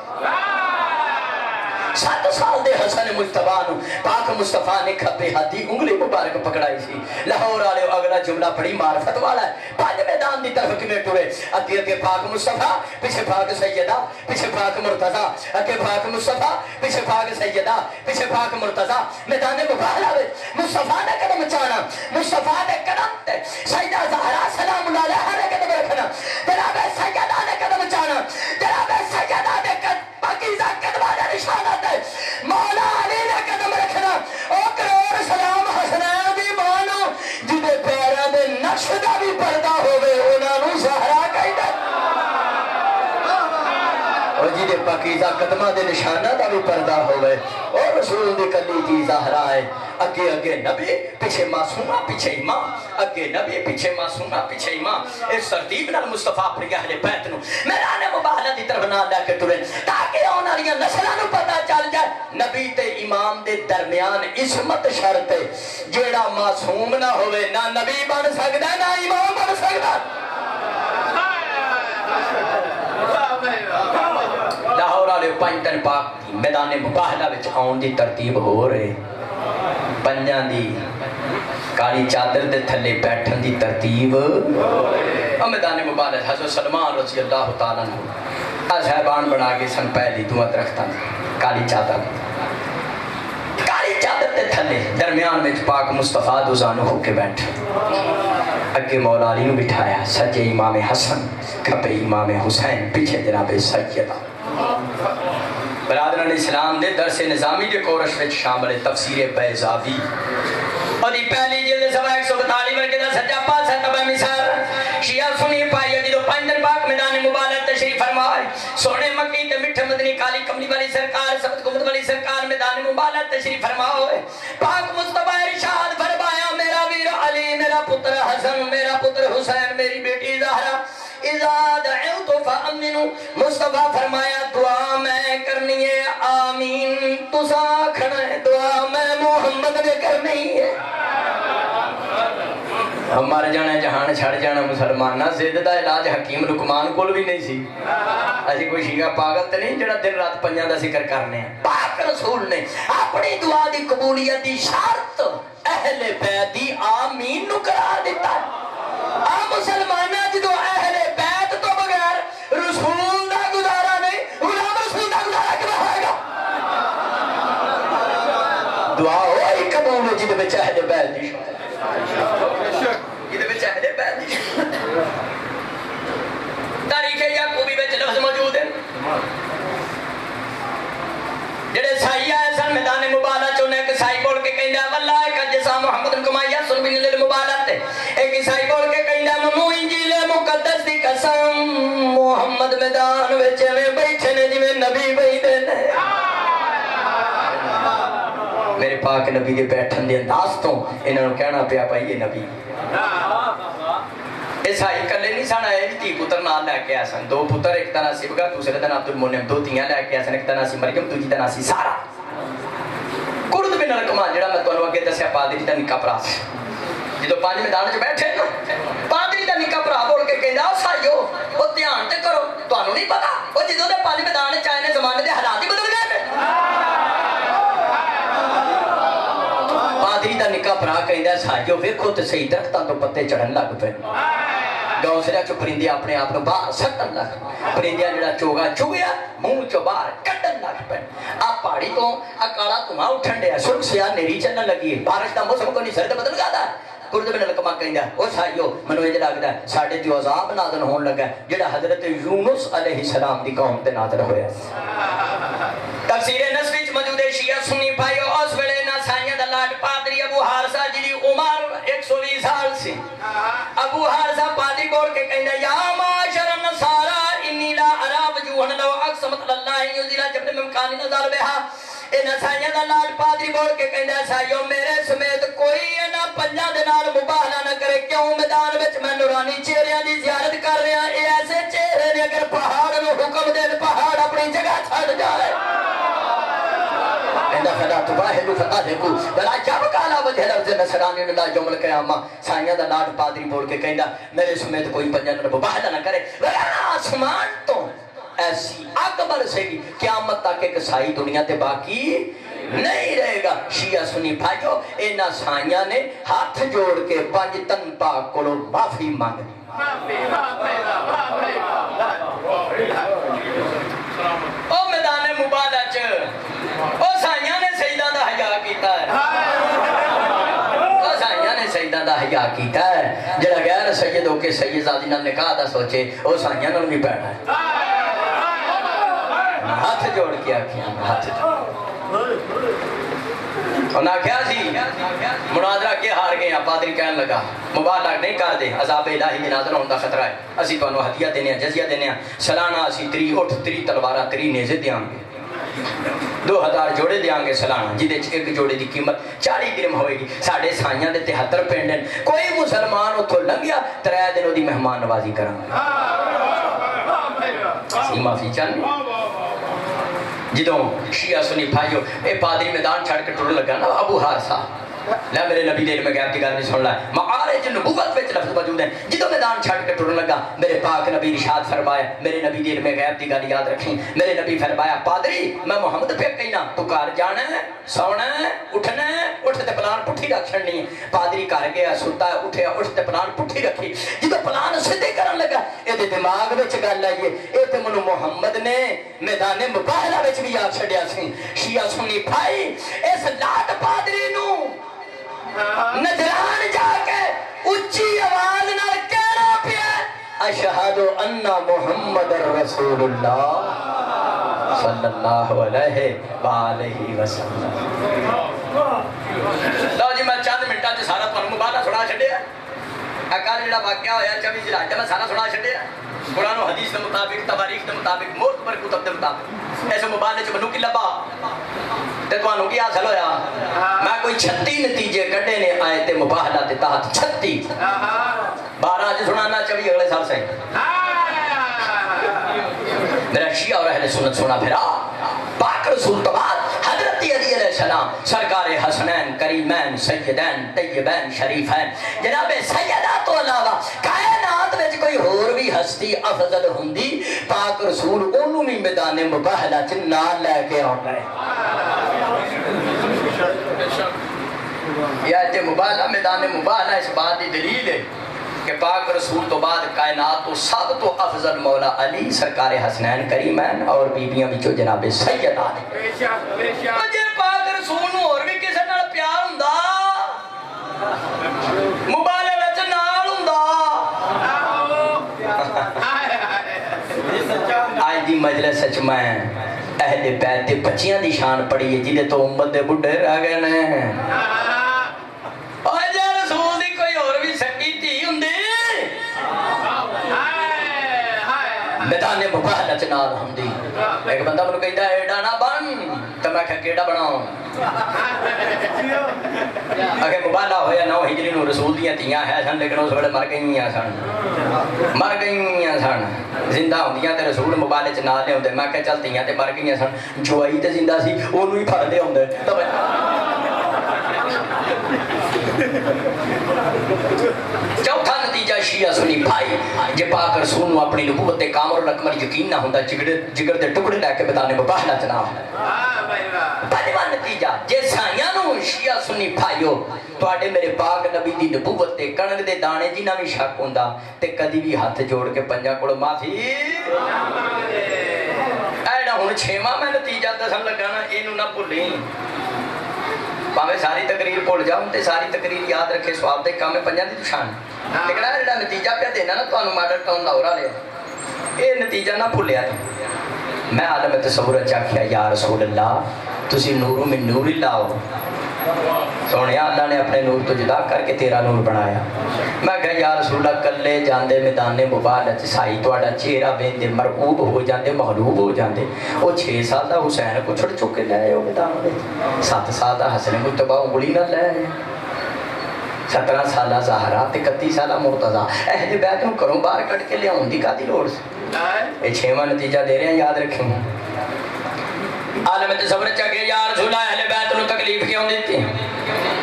7 سال دے حسن مجتبہ نو پاک مصطفیٰ نے کھپے ہاتھی انگلی مبارک پکڑائی سی۔ لاہور والے اگلا جملہ بڑی معرفت والا ہے، پانچ میدان دی طرف کمیں ٹرے، اگے اگے پاک مصطفیٰ، پیچھے پاک سیدہ، پیچھے پاک مرتضیٰ، اگے پاک مصطفیٰ، پیچھے پاک سیدہ، پیچھے پاک مرتضیٰ۔ میدان مباہلہ میں مصطفیٰ نے قدم چانا، مصطفیٰ نے قدم تے سیدہ زہرا سلام اللہ علیہ نے قدم رکھنا، جناب سیدہ نے قدم چانا، جناب سیدہ نے پاکیزہ قدمہ نے نشانت ہے، مولا علی نے قدم رکھنا، او کروڑ سلام حسنین دی مانو جدے پیران دے نقش دا بھی پردہ ہوئے انہاں نو زہرا کہی دے، اور جدے پاکیزہ قدمہ دے نشانہ دا بھی پردہ ہوئے، اور رسول دے کلی جی زہرا ہے، اگے اگے نبی پیچھے معصومہ پیچھے امام، اگے نبی پیچھے معصومہ پیچھے امام۔ اس ترتیب نال مصطفیٰ اپنی اہل بیت نو میدان مباہلہ دی طرف نہ لے کے ٹرے، تاکہ آنے والی نسلاں نو پتہ چل جائے نبی تے امام دے درمیان عصمت شرط ہے، جیڑا معصوم نہ ہوئے نہ نبی بن سکدا نہ امام بن سکدا۔ لاہور والے پنجتن پاک میدان مباہلہ وچ آن دی ترتیب ہو رہے، پنجاں دی کالی چادر دے تھلے بیٹھن دی ترتیب، اور میدان مباہلہ حضرت سلمان رضی اللہ تعالیٰ عنہ صاحبان بنا کے سن پہلی دعا درختاں کالی چادر دے تھلے درمیان میں پاک مصطفیٰ دوزانو ہو کے بیٹھ، اگے مولا علی نو بٹھایا، سجے امام حسن، کھپے امام حسین، پیچھے جناب سیدہ۔ برادران اسلام دے درس نظامی دے کورش وچ شامل تفسیر بیضاوی، اور دی پہلی جلد سوا 142 ورگے دا سجا پاس ہے تبہ مثال شیعہ سنی پائی جدو پنجتن پاک میدان مباہلہ تشریف فرمائے، سونے کنی والی سرکار سبت قوت والی سرکار میدان مبالغ تشریف فرماؤ. پاک مصطفیٰ ارشاد فرمایا میرا ویر علی، میرا پتر حسن، میرا پتر حسین، میری بیٹی زہرا اذا دعوت فامنوا. مصطفیٰ فرمایا دعا میں کرنی ہے آمین، تسا کھڑا ہے دعا میں محمد نے کرنی ہے. ہمارے جانا جہان چھڑ جانا مسلمانہ زد دا علاج حکیم لقمان کول بھی نہیں سی. اسی کوئی شیعہ پاگل تے نہیں جڑا دن رات پنجاں دا ذکر کرنے ہیں. پاک رسول نے اپنی دعا دی قبولیت دی شرط اہل بیت دی آمین نو قرار دیتا ہے. آ مسلمانہ جدو اہل بیت تو بغیر رسول دا گزارا نہیں، غلام رسول دا گزارا کیوں ہوئے گا؟ دعا ہوئی قبول جدو بچ اہل بیت دی تاریخ یعقوبی میں لفظ موجود ہے. جڑے سائی آئے سن میدان مبالغہ چونے ایک سائی بول کے کہیں دا واللہ ایک جسا محمد کمائیا سن بن للمبالغہ تے ایک سائی بول کے کہیں دا منو انجیل مقدس دی قسم محمد میدان وچ میں بیٹھے نے جی میں نبی بیٹھے نے. میرے پاک نبی دے بیٹھن دے انداز تو انہوں نے کہنا پیا پائی یہ نبی. عیسائی کلے نہیں سن آئے تھی پتر نال لے کے آسن. دو پتر، ایک دا نام سی بغا دوسرے دا نام عبدالمنعم. دو تیاں لے کے آسن، ایک دا نام سی مریم دوجی دا نام سی سارا. قرد بن ارکمان جڑا میں تانوں اگے دسیا پادری دا نکا بھرا سی. جدوں پانچ میدان وچ بیٹھے نا پادری دا نکا بھرا بول کے کہندا او سائیو او دھیان تے کرو، تانوں نہیں پتا او جدوں دے پانچ میدان وچ آئے نے زمانے دے حالات ہی بدل گئے نے. پادری دا نکا بھرا کہندا سائیو ویکھو تے صحیح درختاں تو پتے چڑھن لگ پے. گاؤں سے چو پرندے اپنے آپ کو باہر سٹن لگ پرندے جڑا چوگا چوگیا منہ چو باہر کٹن لگ پے. آپ پہاڑی تو اکاڑا تمہاں اٹھن دیا سرک سیا نیری چلن لگی بارش دا موسم کو نہیں سرد بدل گیا تھا. قرد بن القما کہندا او سائیو منو یہ لگدا ہے ساڈے تے عذاب نازل ہون لگا جڑا حضرت یونس علیہ السلام دی قوم تے نازل ہویا. تفسیر نسوی وچ موجود ہے شیعہ سنی بھائیو اس ویلے نا سائیاں دا لاڈ پادری ابو حارثہ جی دی عمر 120 سال سی. ابو حارثہ پادری بول کے کہندا یا معاشر النصارى انی لا ارى وجوها لو اقسمت اللہ یذل جبل ممکان نظر بها. اے نسائیاں دا لاڈ پادری بول کے کہندا سائیو میرے سمیت کوئی انہاں پنجاں دے نال مباہلہ نہ کرے کیوں میدان وچ میں نورانی چہریاں دی زیارت کر رہا. اے ایسے چہرے نے اگر پہاڑ نو حکم دے پہاڑ اپنی جگہ چھڈ جائے. کہندا فلا تباہلوا فتحلقوا ولا يبقى على وجه الارض نصرانی الى يوم القیامہ. سائیاں دا لاڈ پادری بول کے کہندا میرے سمیت کوئی پنجاں دے مباہلہ نہ کرے ورنہ آسمان تو ایسی آگ برسے گی قیامت تک ایک سائی دنیا تے باقی نہیں رہے گا. شیعہ سنی بھائیو اینا سائیاں نے ہاتھ جوڑ کے پانچ تن پاک کو معافی مانگی. او میدان مبالغہ چ او سائیاں نے سجدہ دا حیا کیتا ہے. او سائیاں نے سجدہ دا حیا کیتا ہے. جڑا غیر سید ہو کے سید زادی نال نکاح دا سوچے او سائیاں نال بھی پینا ہے. ہاتھ جوڑ کے آکھیاں ہاتھ جوڑ انہاں کیا سی مناظرہ کے ہار گئے ہیں. پادری کہنے لگا مبالغہ نہیں کر دے عذاب الہی میں نازل ہونے دا خطرہ ہے. اسی تو انہوں ہدیہ دینے ہیں جزیہ دینے ہیں سلانہ اسی 3 اٹھ 3 تلوارہ 3 نیزے دیاں گے 2000 جوڑے دیاں گے سلانہ جدے ایک جوڑے دی قیمت 40 درہم ہوئے گی. ساڑھے سائیاں دے 73 پینڈن کوئی مسلمان اتھو لنگیا 3 دنوں دی مہمان نوازی کریں گے. سی معافی چاہنے جدوں شیعہ سنی بھائیو اے پادری میدان چھڑ کے ٹر لگا نا ابو حارثہ لے میرے نبی دیر میں غیب کی گل نہیں سن لائے. معارج نبوت وچ لفظ موجود ہیں. جدوں میدان چھڑ کے ٹر لگا میرے پاک نبی ارشاد فرمایا میرے نبی دیر میں غیب کی گل یاد رکھیں. میرے نبی فرمایا پادری میں محمد پہ کہنا تو گھر جانا ہے سونا ہے اٹھنا ہے اٹھ تے پلان پٹھی رکھ چھڑنی ہے. پادری گھر گیا ستا ہے اٹھیا اٹھ تے پلان پٹھی رکھی. جدوں پلان سیدھے کرن لگا اے دے دماغ وچ گل آئی اے تے منو محمد نے میدان مباہلہ وچ بھی یاد چھڈیا سی. شیعہ سنی بھائی اس لاٹ پادری نو نجران جا کے اچھی آواز نال کہنا پیا اشہد ان محمد رسول اللہ صلی اللہ علیہ وآلہ وسلم. لو جی میں چند منٹا چ سارا تمہیں مبالغہ سنا چھڈیا. کل جڑا واقعہ ہوا 24 ذیلحج میں سارا سنا چھڈیا قرآن و حدیث کے مطابق تواریخ کے مطابق معتبر کتب کے مطابق اس موبائل چ منو کی لبا تے تانوں کی حاصل ہویا میں کوئی 36 نتیجے کڈے نے آیت مباہلہ کے تحت 36 12 اج سنانا 24 اگلے سال سے میرا شیعہ اور اہل سنت سنا پھرا پاک رسول تو بعد حضرت علی علیہ السلام سرکار حسنین کریمین سیدین طیبین شریفین جناب سیدہ تو علاوہ کائنات میں کوئی اور بھی ہستی افضل ہوندی پاک رسول انہوں بھی میدان مباہلہ چ نال لے کے آتا ہے یا تے مباہلہ میدان مباہلہ اس بات کی دلیل ہے کہ پاک رسول تو بعد کائنات تو سب تو افضل مولا علی سرکار حسنین کریمین اور بیبیاں بچو جناب سیدہ نے جے پاک رسول نو اور بھی کسے نال پیار ہوندا موبائل وچ نال ہوندا آج دی مجلس وچ میں اہل بیت دے بچیاں دی شان پڑھی ہے جدے تو امت دے بڈھے رہ گئے نے میدان مباہلہ چنال ہمدی ایک بندہ منو کہتا ہے ایڈا نہ بن تو میں کہا کیڑا بناؤں اگر مباہلہ ہویا 9 ہجری نو رسول دیاں تیاں ہے سن لیکن اس بڑے مر گئیاں سن زندہ ہوندیاں تے رسول مباہلے چنال لے ہوندے میں کہا چل تیاں تے مر گئیاں سن جوائی تے زندہ سی انہوں ہی پھڑ لے ہوندے چوتھا نتیجہ شیعہ سنی بھائی جے پاک رسول نو اپنی نبوت تے کامل الاکمل یقین نہ ہوندا جگر دے ٹکڑے لے کے میدان مباہلہ چنا پنجواں نتیجہ جے سائیاں نو شیعہ سنی بھائیو تواڈے میرے پاک نبی دی نبوت تے کنگ دے دانے جنہ بھی شک ہوندا تے کدی بھی ہاتھ جوڑ کے پنجاں کول معافی ایڈا ہن چھواں میں نتیجہ دسن لگا نا اینو نہ بھولیں پاوے ساری تقریر بھول جاؤں تے ساری تقریر یاد رکھے سواب دے کام میں پنجاں دی شان لیکن ایڈا نتیجہ پہ دینا نا تانوں ماڈل ٹاؤن لاہور والے اے نتیجہ نہ بھولیا میں عالم تصور چاکھیا یا رسول اللہ تسی نور من نور اللہ ہو سونے اللہ نے اپنے نور تو جدا کر کے تیرا نور بنایا میں کہا یا رسول اللہ کلے جاندے میدان مباہلہ سائی توڑا چہرہ بیندے مرعوب ہو جاندے مغلوب ہو جاندے وہ 6 سال دا حسین کو چھڑ چکے لے آئے ہو میدان میں 7 سال دا حسن مجتبہ انگلی نہ لے آئے 17 سالہ زہرہ 31 سالہ مرتضی اہل بیت نو کروں باہر کٹ کے لے آؤں دی کا دی لوڑ سے یہ 6واں نتیجہ دے رہے ہیں یاد رکھیں عالم تصور چاہے یا رسول اللہ اہل بیت نو تکلیف کیوں دیتی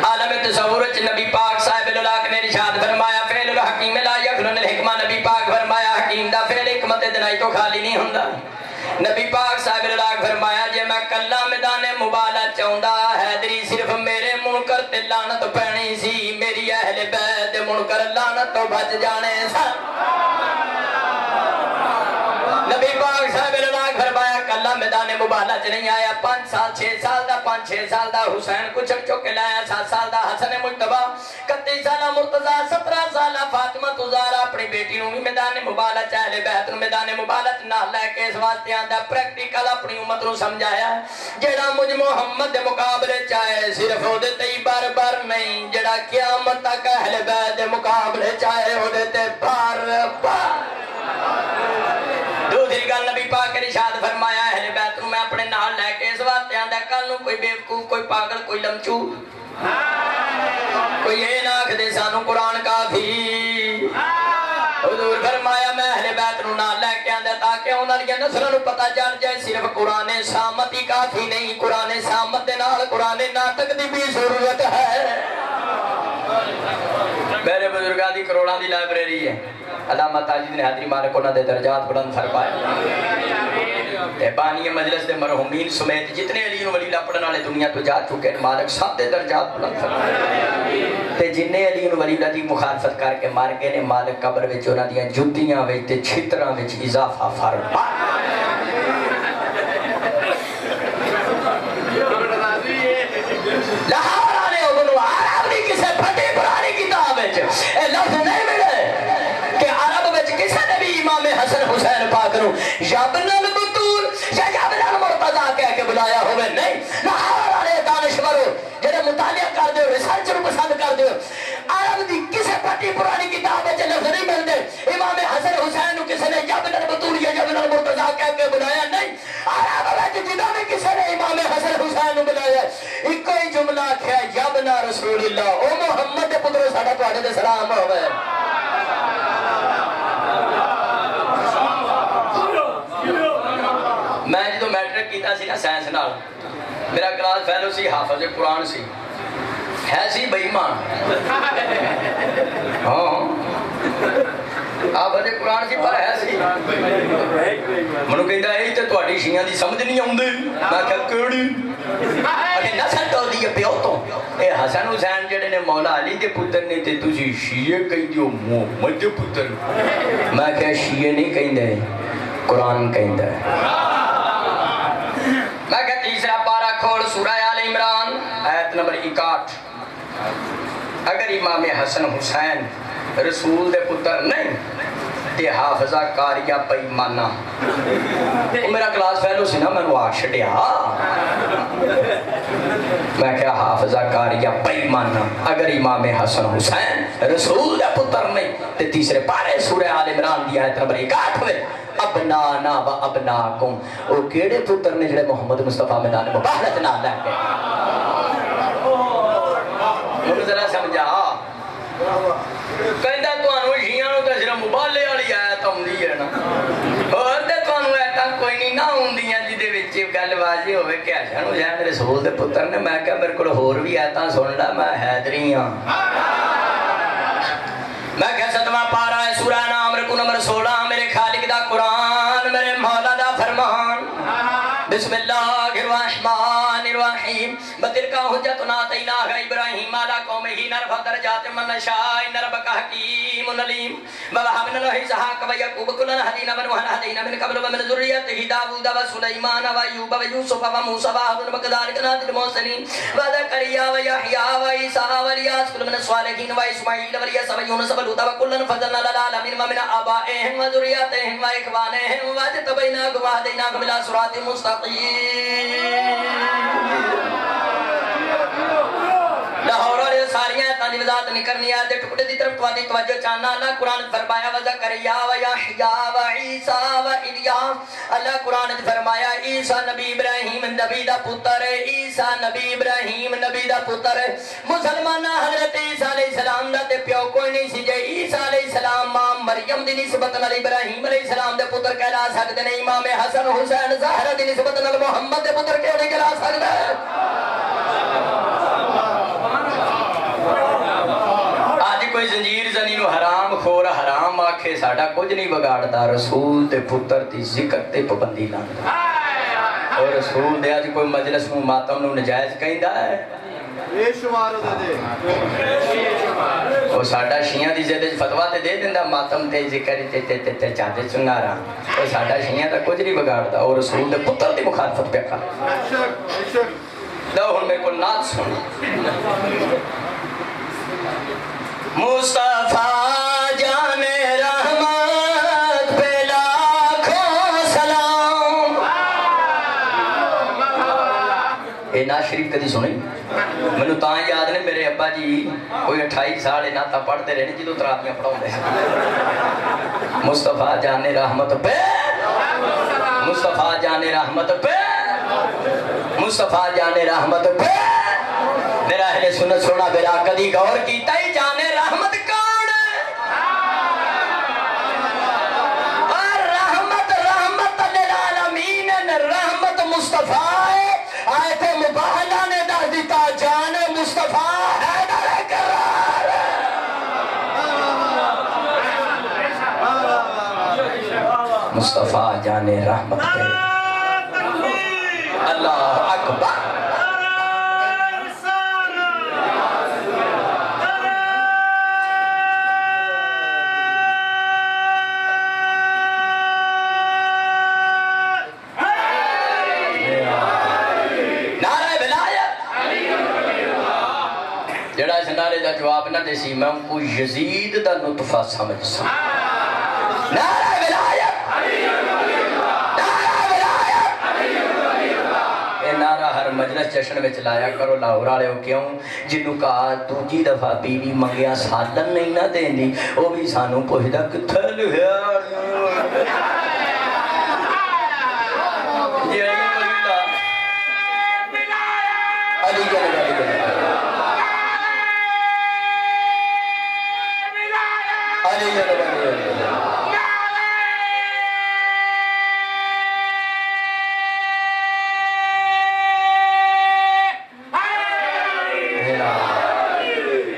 عالم تصور نبی پاک صاحب اللاک نے ارشاد فرمایا فعل الحکیم لا یخلن الحکمہ نبی پاک فرمایا حکیم دا فعل حکمت دنائی تو خالی نہیں ہوندا نبی پاک صاحب اللاک فرمایا جے میں کلا میدان مباہلہ چاہندا حیدری صرف میرے منکر تے لعنت پینی سی میری اہل بیت منکر لعنت تو بچ جانے سا نبی پاک صاحب اللاک فرمایا کلا میدان مباہلہ چ نہیں آیا 5 سال 6 سال دا 5-6 سال دا حسین کو چھک چک کے لایا 7 سال دا حسن مجتبہ 31 سالہ مرتضی 17 سالہ فاطمہ زہرا اپنی بیٹی نو بھی میدان مباہلہ چاہے بیت نو میدان مباہلہ نہ لے کے اس واسطے آندا پریکٹیکل اپنی امت نو سمجھایا جیڑا مجھ محمد دے مقابلے چاہے صرف او دے تے بار بار نہیں جیڑا قیامت تک اہل بیت دے مقابلے چاہے او دے تے بار بار دوسری گل نبی پاک نے ارشاد فرمایا اہل بیت نو میں اپنے نال لے کے اس واسطے آندا کل نو کوئی بیوقوف کوئی پاگل کوئی لمچو کوئی یہ نہ آکھ دے سانو قرآن کافی حضور فرمایا میں اہل بیت نو نال لے کے آندا تاکہ انہاں دی نسلاں نو پتہ چل جائے صرف قرآن سامت ہی کافی نہیں قرآن سامت دے نال قرآن ناطق دی بھی ضرورت ہے میرے بزرگاں دی کروڑاں دی لائبریری ہے علامہ تاجدین حیدری مالک انہاں دے درجات بلند فرمائے بانی مجلس دے مرحومین سمیت جتنے علی ولی اللہ پڑھن والے دنیا تو جا چکے ہیں مالک سب دے درجات بلند فرمائے تے جننے علی ولی اللہ دی مخالفت کر کے مار گئے نے مالک قبر وچ انہاں دیاں جُتیاں وچ تے چھتراں وچ اضافہ فرمائے لاہور والے ابن عرب دی کسے پھٹی پرانی کتاب وچ اے لفظ نہیں ملے کہ عرب وچ کسے نے بھی امام حسن حسین پاک نو یابن البطول یا یابن المرتضی کہہ کے بلایا ہوئے نہیں لاہور والے دانشورو جڑے مطالعہ کر دے ریسرچ نو پسند کر دے عرب دی کسے پھٹی پرانی کتاب بلایا نہیں عرب جدہ میں کسی نے امام حسن حسین بلایا ایک ہی جملہ آخیا یا بنا رسول اللہ او محمد دے پترو ساڈا تواڈے تے سلام ہوے میں جدو میٹرک کیتا سی نا سائنس نال میرا کلاس فیلو سی حافظ قرآن سی ہے سی بے ایمان ہاں حافظ قرآن سی پر ہے سی منو کہندا اے تے تواڈی شیعہ دی سمجھ نہیں اوندی میں کہ کیڑی اے نسل تو دی پیو تو اے حسن حسین جڑے نے مولا علی دے پتر نے تے تسی شیعہ کہندے ہو محمد دے پتر میں کہ شیعہ نہیں کہندے قرآن کہندا ہے میں کہ تیسرا پارہ کھول سورہ آل عمران آیت نمبر 61 اگر امام حسن حسین رسول دے پتر نہیں تے حافظہ کاریہ پیمانہ میرا کلاس فیلو سی نا میں نے آگ چھڑیا میں کہا حافظہ کاریہ پیمانہ اگر امام حسن حسین رسول دے پتر نہیں تے تیسرے پارے سورہ آل عمران دی آیت نمبر 61 ہوئے ابنانا و ابناکم او کیڑے پتر نے جڑے محمد مصطفیٰ میدان مباہلت نہ لے کے مجھے ذرا سمجھا کہندہ توانو شیعانو تے صرف مبالے والی آیت ہوندی ہے نا اور تے توانو ایتاں کوئی نہیں نہ ہوندیاں جدے وچ گل واضح ہوے کہ حسن حسین رسول دے پتر نے میں کہا میرے کول ہور بھی آیتاں سن لا میں حیدری ہاں میں کہا ستواں پارہ ہے سورہ نام رکو نمبر 16 میرے خالق دا قرآن میرے مولا دا فرمان بسم اللہ الرحمن الرحیم بتلکا حجتنا آتیناها ابراہیم علی قومہ نرفع درجات من نشاء ان ربک حکیم علیم ووهبنا له اسحاق ویعقوب کلا هدینا ونوحا هدینا من قبل ومن ذریته داؤد وسلیمان وایوب ویوسف وموسى وهارون وكذلك نجزي المحسنين وزكريا ويحيى وعيسى والياس كل من الصالحين واسماعيل واليسع ويونس ولوطا وكلا فضلنا على العالمين ومن آبائهم وذرياتهم واخوانهم واجتبيناهم وهديناهم الى صراط مستقيم لاہور والے ساریاں تانی وضاحت نہیں کرنی ہے دے ٹکڑے دی طرف توادی توجہ چاہنا اللہ قرآن فرمایا وزکریا ویحیا وعیسیٰ والیاس اللہ قرآن فرمایا عیسیٰ نبی ابراہیم نبی دا پتر ہے عیسیٰ نبی ابراہیم نبی دا پتر ہے مسلمانہ حضرت عیسیٰ علیہ السلام دا تے پیو کوئی نہیں سی جے عیسیٰ علیہ السلام ماں مریم دی نسبت نال ابراہیم علیہ السلام دے پتر کہلا سکتے ہیں امام حسن حسین زہرہ دی نسبت نال محمد دے پتر کیوں نہیں کہلا سکتے کوئی زنجیر زنی نو حرام خور حرام آکھے ساڑا کچھ نہیں بگاڑتا رسول تے پتر تی ذکر تے پابندی لاندہ اور رسول دے آج کوئی مجلس مو ماتم نو نجائز کہیں دا ہے یہ شمارو دے وہ ساڑا شیعہ دی زیادہ فتوہ تے دے دیندہ ماتم تے ذکر تے چاہتے چنگا رہا وہ ساڑا شیعہ تا کچھ نہیں بگاڑتا اور رسول دے پتر تی مخالفت پہ کھا دو ہن میں کو نات سن مصطفیٰ جان رحمت پہ لاکھوں سلام اے نعت شریف کدی سنی میں نے تاں یاد نے میرے ابا جی کوئی 28 سال نعتاں پڑھتے رہنے جدو تراتیاں پڑھاؤں دے مصطفیٰ جان رحمت پہ مصطفیٰ جان رحمت پہ مصطفیٰ جان رحمت پہ میرا اہل سنت سونا میرا کدی غور کیتا ہی جانے رحمت کون اور رحمت رحمت للعالمین رحمت مصطفیٰ آیت مباہلہ نے دا دیتا جان مصطفیٰ حیدر قرار مصطفیٰ جان رحمت پہ اللہ اکبر جڑا اس نعرے دا جواب نہ دے سی میں ان کو یزید دا نطفہ سمجھ سا نعرہ ولایت نعرہ ولایت اے نعرہ ہر مجلس جشن میں چلایا کرو لاہور والے ہو کیوں جنہوں کہا دوجی دفعہ بیوی منگیا سالن نہیں نہ دین دی وہ بھی سانوں پوچھدا کتھے لہیا علی جل ولی علی جل ولی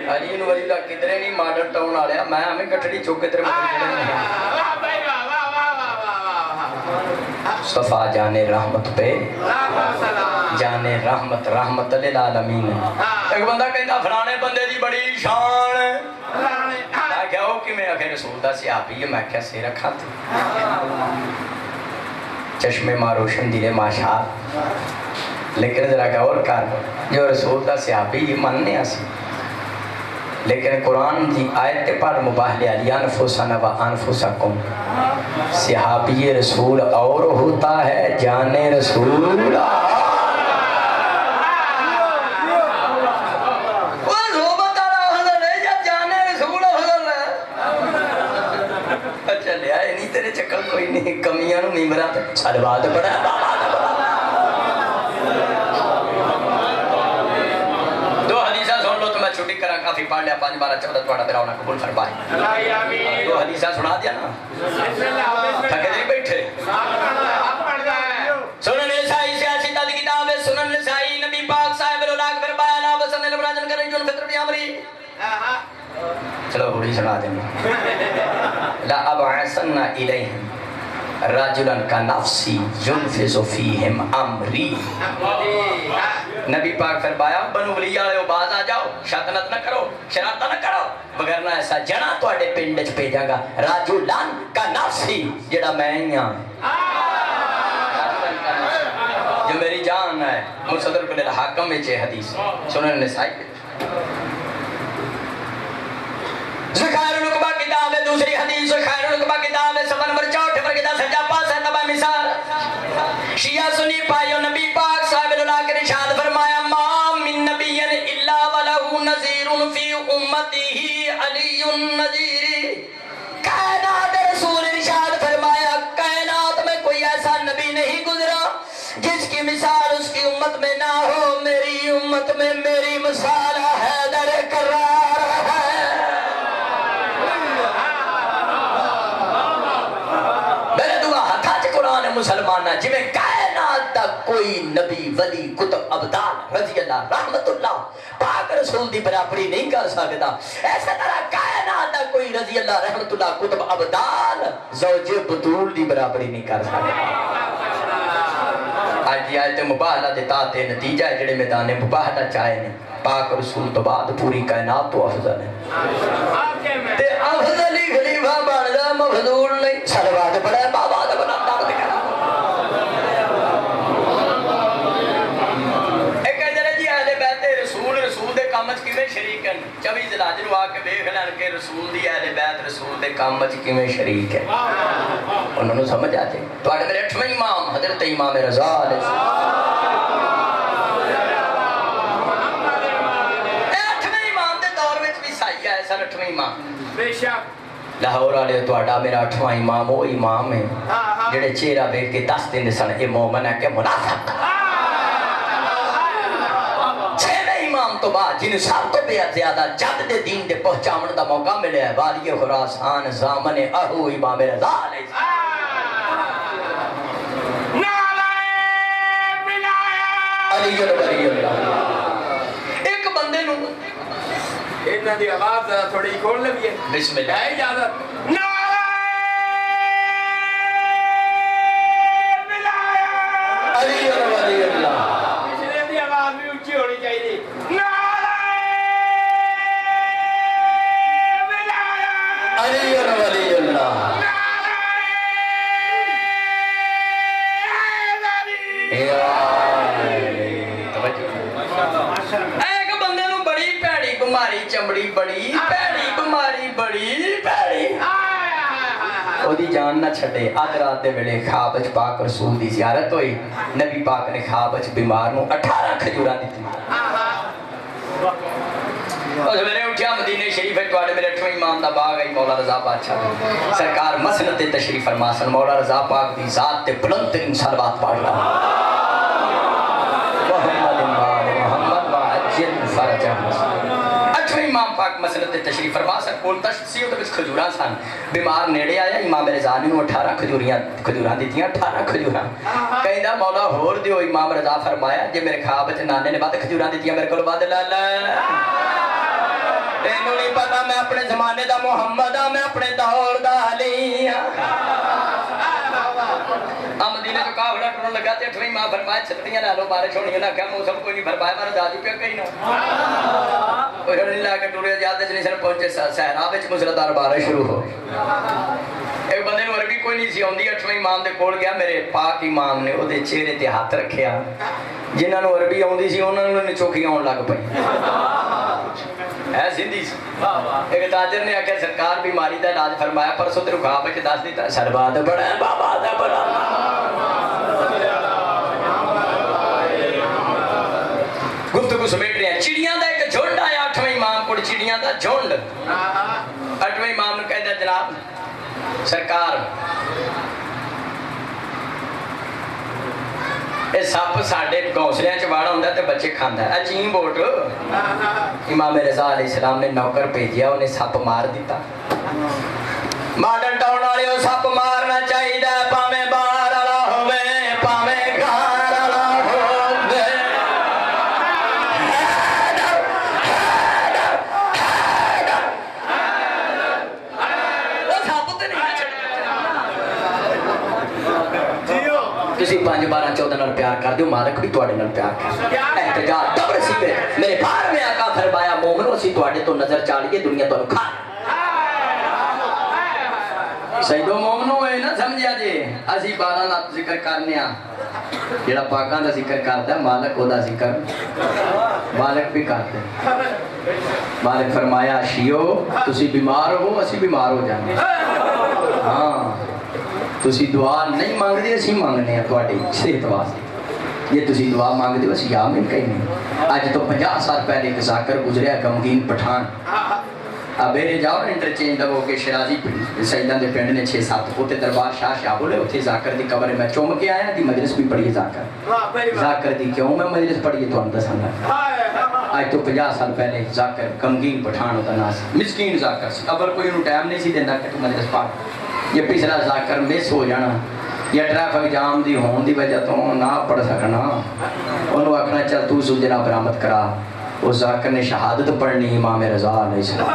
علی ولی دا کدھرے نہیں ماڈل ٹاؤن آ رہا میں ہمیں گٹھڑی چوک کے تیرے صفا جانے رحمت پہ جانے رحمت رحمت للعالمین ایک بندہ کہتا فلانے بندے دی بڑی شان ہے میں کیا ہو کہ میں آخر رسول دا صحابی ہے میں کیا سے رکھا تھی چشمے ماں روشن دیلے ماشاء لیکن ذرا غور کر جو رسول دا صحابی یہ مننے آسی لیکن قرآن دی آیت پر مباہلے علی انفسنا و انفسکم صحابی رسول اور ہوتا ہے جان رسول اچھا لیا نہیں تیرے چکر کوئی نہیں کمیاں نو ممبرہ سلوات پڑھا چھوٹی کرا کافی پڑھ لیا 5 12 14 تھوڑا میرا انہاں قبول فرمائے دو حدیثہ سنا دیا نا تھکے نہیں بیٹھے سنن نسائی سیاسی تد کتاب ہے سنن نسائی نبی پاک صاحب الولاک فرمایا لا وسن البراجن کریں جن فطر بھی امری چلو بڑی سنا دیں لا ابعثن الیہم رجلا کا نفسی ينفذ فیہم امری نبی پاک فرمایا بنو ولی والے باز آ جاؤ شطنت نہ کرو شرارت نہ کرو مگر نہ ایسا جنا تواڈے پنڈ وچ بھیجاں گا رجلا کا نفسی جڑا میں ہی ہاں جو میری جان ہے مصدر بن الحاکم وچ حدیث سنن نسائی ذخائر العقبہ کتاب ہے دوسری حدیث ذخائر العقبہ کتاب ہے صفحہ نمبر 64 پر کتاب سجا پاس ہے تبا مثال شیعہ سنی پائیو نبی پاک صاحب اللہ کے ارشاد فرمایا ما من نبی الا ولہ نذیر فی امتہ علی النذیر کائنات رسول ارشاد فرمایا کائنات میں کوئی ایسا نبی نہیں گزرا جس کی مثال اس کی امت میں نہ ہو میری امت میں میری مثال حیدر کرار ہے مسلمانہ جی میں کائنات تک کوئی نبی ولی کتب ابدال رضی اللہ رحمت اللہ پاک رسول دی برابری نہیں کر سکتا ایسا طرح کائنات تک کوئی رضی اللہ رحمت اللہ کتب ابدال زوج بطول دی برابری نہیں کر سکتا آج دی آیت مباہلہ دیتا تے نتیجہ ہے جڑے میدان مباہلہ چاہے نے پاک رسول تو بعد پوری کائنات تو افضل ہے تے افضلی خلیفہ بڑھا مفضول نہیں صلوات پڑھا بابا دا بنا دار دکھا کامچ کیویں شریک ہیں 24 ذیلحج نو آ کے دیکھ لین کہ رسول دی اہل بیت رسول دے کامچ کیویں شریک ہے انہاں نوں سمجھ آ جائے تواڈے میرے 8ویں امام حضرت امام رضا علیہ السلام 8ویں امام دے دور وچ بھی صحیح ہے سن 8ویں امام بے شک لاہور والے تواڈا میرا 8واں امام وہ امام ہے جڑے چہرہ ویکھ کے دس دن سن اے مومن ہے کہ منافق تو بعد جن سب تو بے زیادہ جد دے دین دے پہنچامن دا موقع ملے ہے والی خراسان زامن اہو امام رضا علیہ علی ولی اللہ ایک بندے نو انہاں دی آواز تھوڑی کھول لویے بسم اللہ ہے اجازت علی ولی اللہ پچھلے دی آواز بھی اونچی ہونی چاہیے علی ولی اللہ ایک بندے نو بڑی پیڑی بیماری چمڑی بڑی پیڑی بیماری بڑی پیڑی او دی جان نہ چھڑے آدھ رات دے ویلے خواب وچ پاک رسول دی زیارت ہوئی نبی پاک نے خواب وچ بیمار نو 18 کھجوراں دتی اور میرے اٹھیا مدینے شریف ہے تواڈے میرے 8ویں امام دا باغ ہے مولا رضا بادشاہ سرکار مسند تے تشریف فرما سن مولا رضا پاک دی ذات تے بلند ترین صلوات پڑھ رہا محمد اٹھویں امام پاک مسجد تے تشریف فرما سن کول تشت سی تے کھجوراں سن بیمار نیڑے آیا امام رضا نے 18 کھجوراں دتیاں 18 کھجوراں کہندا مولا ہور دیو امام رضا فرمایا جے میرے خواب وچ نانے نے ود کھجوراں دتیاں میرے کول ود لا لا تینوں نہیں پتا میں اپنے زمانے دا محمد ہاں میں اپنے دور دا علی ہاں مدینے جو کافلا ٹرن لگا تے اٹھویں ماں فرمایا چھتریاں لے لو بارش ہونی نہ کہ موسم کوئی نہیں فرمایا میں دادی پہ کہیں نہ کوئی نہیں لا کے ٹورے جاتے چ نہیں سن پہنچے صحرا وچ موسلادھار بارش شروع ہو ایک بندے نوں عربی کوئی نہیں سی آندی اٹھویں امام دے کول گیا میرے پاک امام نے اودے چہرے تے ہاتھ رکھیا جنہاں نوں عربی آندی سی انہاں نوں چوکھیاں آن لگ پئی ہے سندھی سی ایک تاجر نے آخیا سرکار بیماری دا علاج فرمایا پرسوں تیرے خواب وچ دس دیتا سرباد بڑا ہے بابا دا بڑا گفتگو سمیٹ رہے ہیں چڑیاں دا ایک جھنڈ آیا اٹھویں امام کو چڑیاں دا جھنڈ اٹھویں امام نے کہتا جناب سرکار اے سپ ساڈے گھونسلیاں چ واڑا ہوندا تے بچے کھاندا ہے اچیم بوٹ امام رضا علیہ السلام نے نوکر بھیجیا انہیں سپ مار دیتا ماڈرن ٹاؤن والے او سپ مارنا چاہیے پاویں باہر والا ہوے پاویں گھر والا ہوے کسی 5 12 14 نال پیار کر دیو مالک بھی تواڈے نال پیار کر احتجاج تب رسیدے میرے بار میں آقا فرمایا مومنو اسی تواڈے تو نظر چاڑیے دنیا تو کھا سیدو مومنو اے نہ سمجھیا جی اسی 12 دا ذکر کرنے ہاں جڑا پاکاں دا ذکر کردا مالک او دا ذکر مالک بھی کردا مالک فرمایا شیو تسی بیمار ہو اسی بیمار ہو جانے ہاں تسی دعا نہیں مانگ دے اسی مانگنے ہیں تواڈی صحت واسطے یہ تسی دعا مانگ دے اسی آمین کہیں نہیں آج تو 50 سال پہلے ایک ذاکر گزریا غمگین پٹھان اب میرے جاؤ انٹرچینج لگو کہ شرازی سیدان دے پنڈ نے 6-7 ہوتے دربار شاہ شاہ بولے اتھے ذاکر دی قبر میں چوم کے آیا دی مجلس بھی پڑھی ذاکر دی کیوں میں مجلس پڑھی تو اندر سنگا آج تو 50 سال پہلے ذاکر غمگین پٹھان ہوتا ناس مسکین ذاکر سی اب کوئی انہوں ٹائم نہیں سی دینا کہ تو مجلس پاک یہ پچھلا ذاکر مس ہو جانا یا ٹریفک جام دی ہون دی وجہ تو نہ پڑھ سکنا انہوں آکھنا چل تو سجنہ برآمد کرا اس ذاکر نے شہادت پڑھنی امام رضا علیہ السلام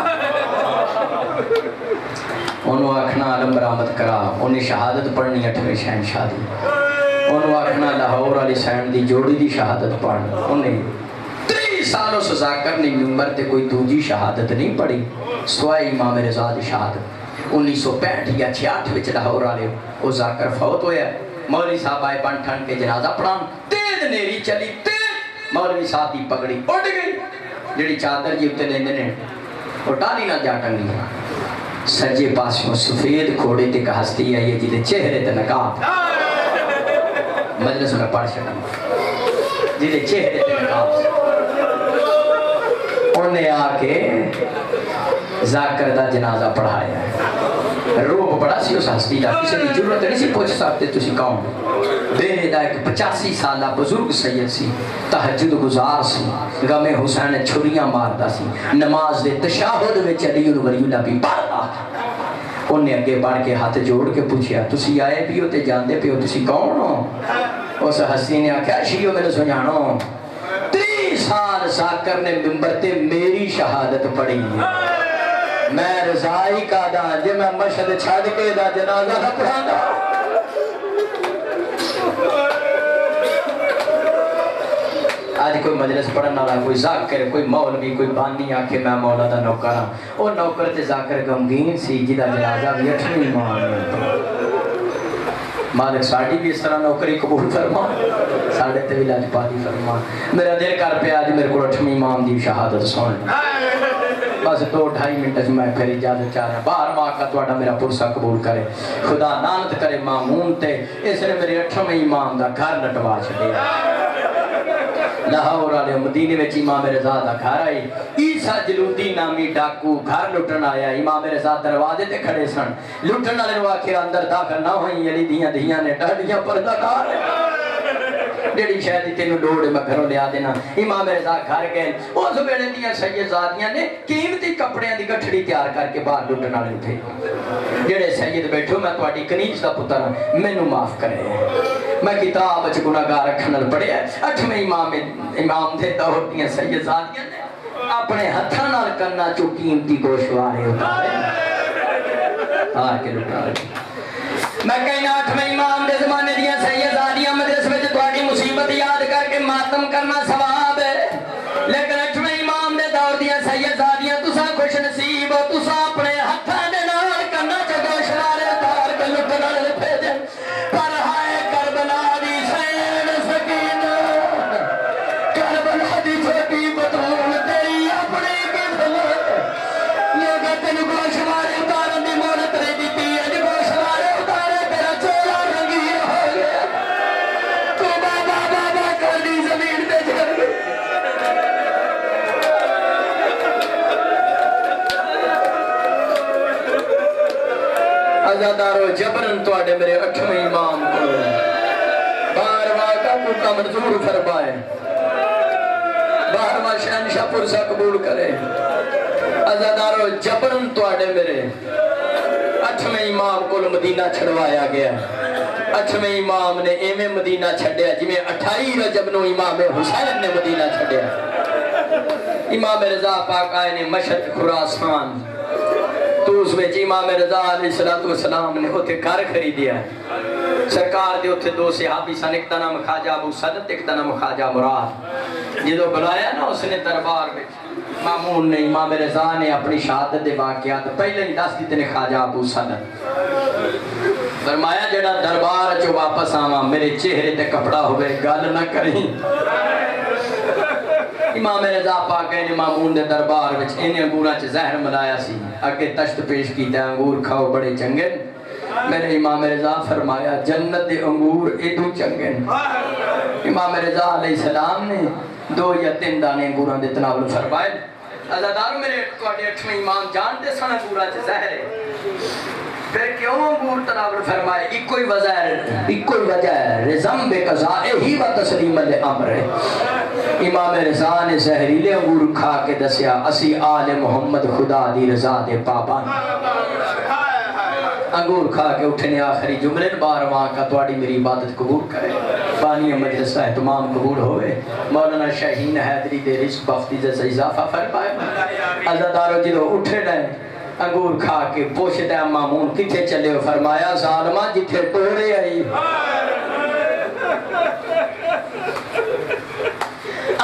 انہوں آکھنا علم برآمد کرا انہیں شہادت پڑھنی 8ویں شہنشاہ دی انہوں آکھنا لاہور علی سین دی جوڑی دی شہادت پڑھ انہیں 30 سال اس ذاکر نے ممبر تے کوئی دوجی شہادت نہیں پڑھی سوائے امام رضا دی شہادت 1965 یا 66 وچ لاہور والے او ذاکر فوت ہویا مولوی صاحب آئے بن ٹھن کے جنازہ پڑھان تیز نیری چلی تیز مولوی صاحب دی پگڑی اڑ گئی جڑی چادر جی اتنے لیندے نے او ڈالی نہ جا ٹنگی سجے پاسوں سفید کھوڑے تے کا ہستی آئی ہے جیدے چہرے تے نقاب مجلس میں پڑھ چھڑا جیدے چہرے تے نقاب انہیں آ کے ذاکر دا جنازہ پڑھایا ہے روب بڑا سی اس ہستی دا کسی دی ضرورت نہیں سی پوچھ سکتے تسی کون بیرے دا ایک 85 سالہ بزرگ سید سی تہجد گزار سی غم حسین چھریاں ماردا سی نماز دے تشہد وچ علی ولی اللہ بھی پڑھدا انہیں اگے بڑھ کے ہاتھ جوڑ کے پوچھیا تسی آئے پیو تے جاندے پیو تسی کون ہو اس ہستی نے آکھیا شیو میں نے سنجھانو 30 سال ذاکر نے ممبر تے میری شہادت پڑھی میں رضائی کا دا جے میں مشہد چھڑ کے دا جنازہ نہ پڑھانا آج کوئی مجلس پڑھنا رہا کوئی ذاکر کوئی مولوی کوئی بانی آکھے میں مولا دا نوکر ہاں او نوکر تے ذاکر غمگین سی جدا جنازہ بھی 8ویں مان مالک ساڑی بھی اس طرح نوکری قبول فرما ساڑے تے بھی لاج پاتی فرما میرا دل کر پہ آج میرے کو 8ویں امام دی شہادت سن بس 2-2.5 منٹ میں پھر اجازت چاہ رہا باہر ماں کا توڑا میرا پرسہ قبول کرے خدا نانت کرے مامون تے اس نے میرے 8ویں امام دا گھر لٹوا چھڑے لاہور والے مدینے میں امام رضا دا گھر آئی عیسیٰ جلودی نامی ڈاکو گھر لٹن آیا امام رضا دروازے تے کھڑے سن لٹن والے نو آخر اندر داخل نہ ہوئی علی دیاں نے ڈاڑیاں پردہ کار جڑی شاید تینوں لوڑ میں گھروں لیا دینا. امام رضا گھر گئے. اس ویلے دیاں سیدزادیاں نے قیمتی کپڑیاں دی گٹھڑی تیار کر کے باہر لٹن والے اٹھے. جڑے سید بیٹھو میں تہاڈی کنیز دا پتر ہاں, مینوں معاف کرے. میں کتاب وچ گناہگار رکھن نال پڑھیا 8ویں امام دے دور دیاں سیدزادیاں نے اپنے ہتھاں نال کرنا چو قیمتی گوشوارے اتارے کے لٹا. میں کہنا 8ویں امام دے زمانے دیاں سیدزادیاں مجلس وچ تہاڈی مصیبت یاد کر کے ماتم کرنا ثواب ہے, لیکن 8ویں امام دے دور دیاں سیدزادیاں تساں خوش نصیب ہو, تساں اپنے ہتھاں دے نال کرنا چ گوشوارے اتار کے لٹن والے بھیجن. پر ہائے کربلا دی سین سکینہ, کربلا دی چھوٹی بطول تیری اپنی قسم, لوگ تینوں گوشوارے اتارن دی مہلت نہیں دیتی. اج گوشوارے اتارے تیرا چولا رنگین ہو گیا, تو بابا بابا کر دی زمین تے چڑھ گئی. عزادارو جبرن تواڈے میرے 8ویں امام کو بارواں کا موقع منظور فرمائے, بارواں شہنشاہ پرسہ قبول کرے. عزادارو جبرن تواڈے میرے 8ویں امام کو مدینہ چھڑوایا گیا. 8ویں امام نے ایویں مدینہ چھڑیا جویں 28 رجب نو امام حسین نے مدینہ چھڑیا. امام رضا پاک آئے نے مشرق خراسان, تو اس وچ امام رضا علیہ السلام نے اتنے گھر خریدیا. سرکار دے اتنے 2 صحابی سن, ایک دا نام خواجہ ابو سعد, ایک دا نام خواجہ مراد. جدو بلایا نا اس نے دربار میں, مامون نے امام رضا نے اپنی شہادت دے واقعات پہلے ہی دس دیتے نے خواجہ ابو سعد. فرمایا جڑا دربار چو واپس آواں میرے چہرے تے کپڑا ہوئے گل نہ کریں. امام رضا پاک نے مامون دے دربار وچ انہیں انگوراں چ زہر ملایا سی, اگے تشت پیش کیتا انگور کھاؤ بڑے چنگے. میرے امام رضا فرمایا جنت دے انگور ادو چنگے. امام رضا علیہ السلام نے 2 یا 3 دانے انگوراں دے تناول فرمائے. عزادارو میرے تواڈے 8ویں امام جانتے سن انگوراں چ زہر ہے, پھر کیوں انگور تناول فرمائے؟ ایک وجہ ہے رزم بے قضائے ہی و تسلیم الامر ہے. امام رضا نے زہریلے انگور کھا کے دسیا اسی آل محمد خدا دی رضا دے پابند. انگور کھا کے اٹھنے آخری جملے 12واں کا تواڈی میری عبادت قبول کرے, بانی مجلس کا اہتمام قبول ہوئے. مولانا شاہین حیدری دے رزق بختی سے اضافہ فرمائے. عزادارو جدو اٹھے گئے انگور کھا کے پوچھتا ہے مامون کتھے چلے ہو؟ فرمایا ظالمہ جتھے توڑے آئی.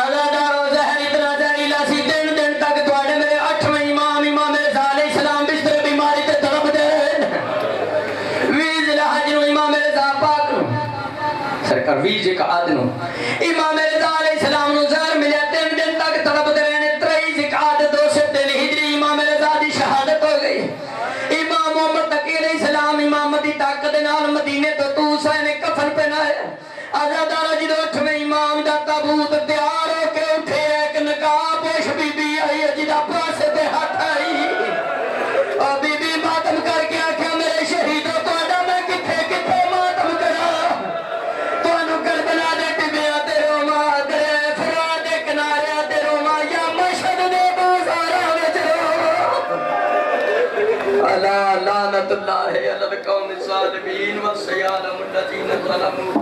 عزادارو زہر اتنا زہریلا سی, دن تک تواڈے میرے 8ویں امام رضا علیہ السلام بستر بیماری تے تڑپ دے. 20 ذوالحج نو امام رضا پاک سرکار 20 ذوالحج نو امام رضا علیہ السلام نو زہر ملیا, 3 دن تک تڑپ دے رہے. 23 ذوالحج 203 ہجری امام رضا دی شہادت ہو گئی. امام محمد تقی علیہ السلام امامت دی طاقت نال مدینے تو توسا نے کفن پہنایا. عزادارو جدو 8ویں امام دا تابوت تیار ہو کے اٹھے, ایک نقاب پوش بی بی آئی جدا پاسے تے ہاتھ آئی, اور بی بی ماتم کر کے آکھیا میرے شہیدوں تواڈا میں کتھے ماتم کرا. تانوں کربلا دے ٹبیاں تے روما, دریا فرات دے کنارے تے روما, یا مشہد دے بازاراں وچ روما. الا لعنت اللہ علی القوم الظالمین والسیالم الذین ظلموا.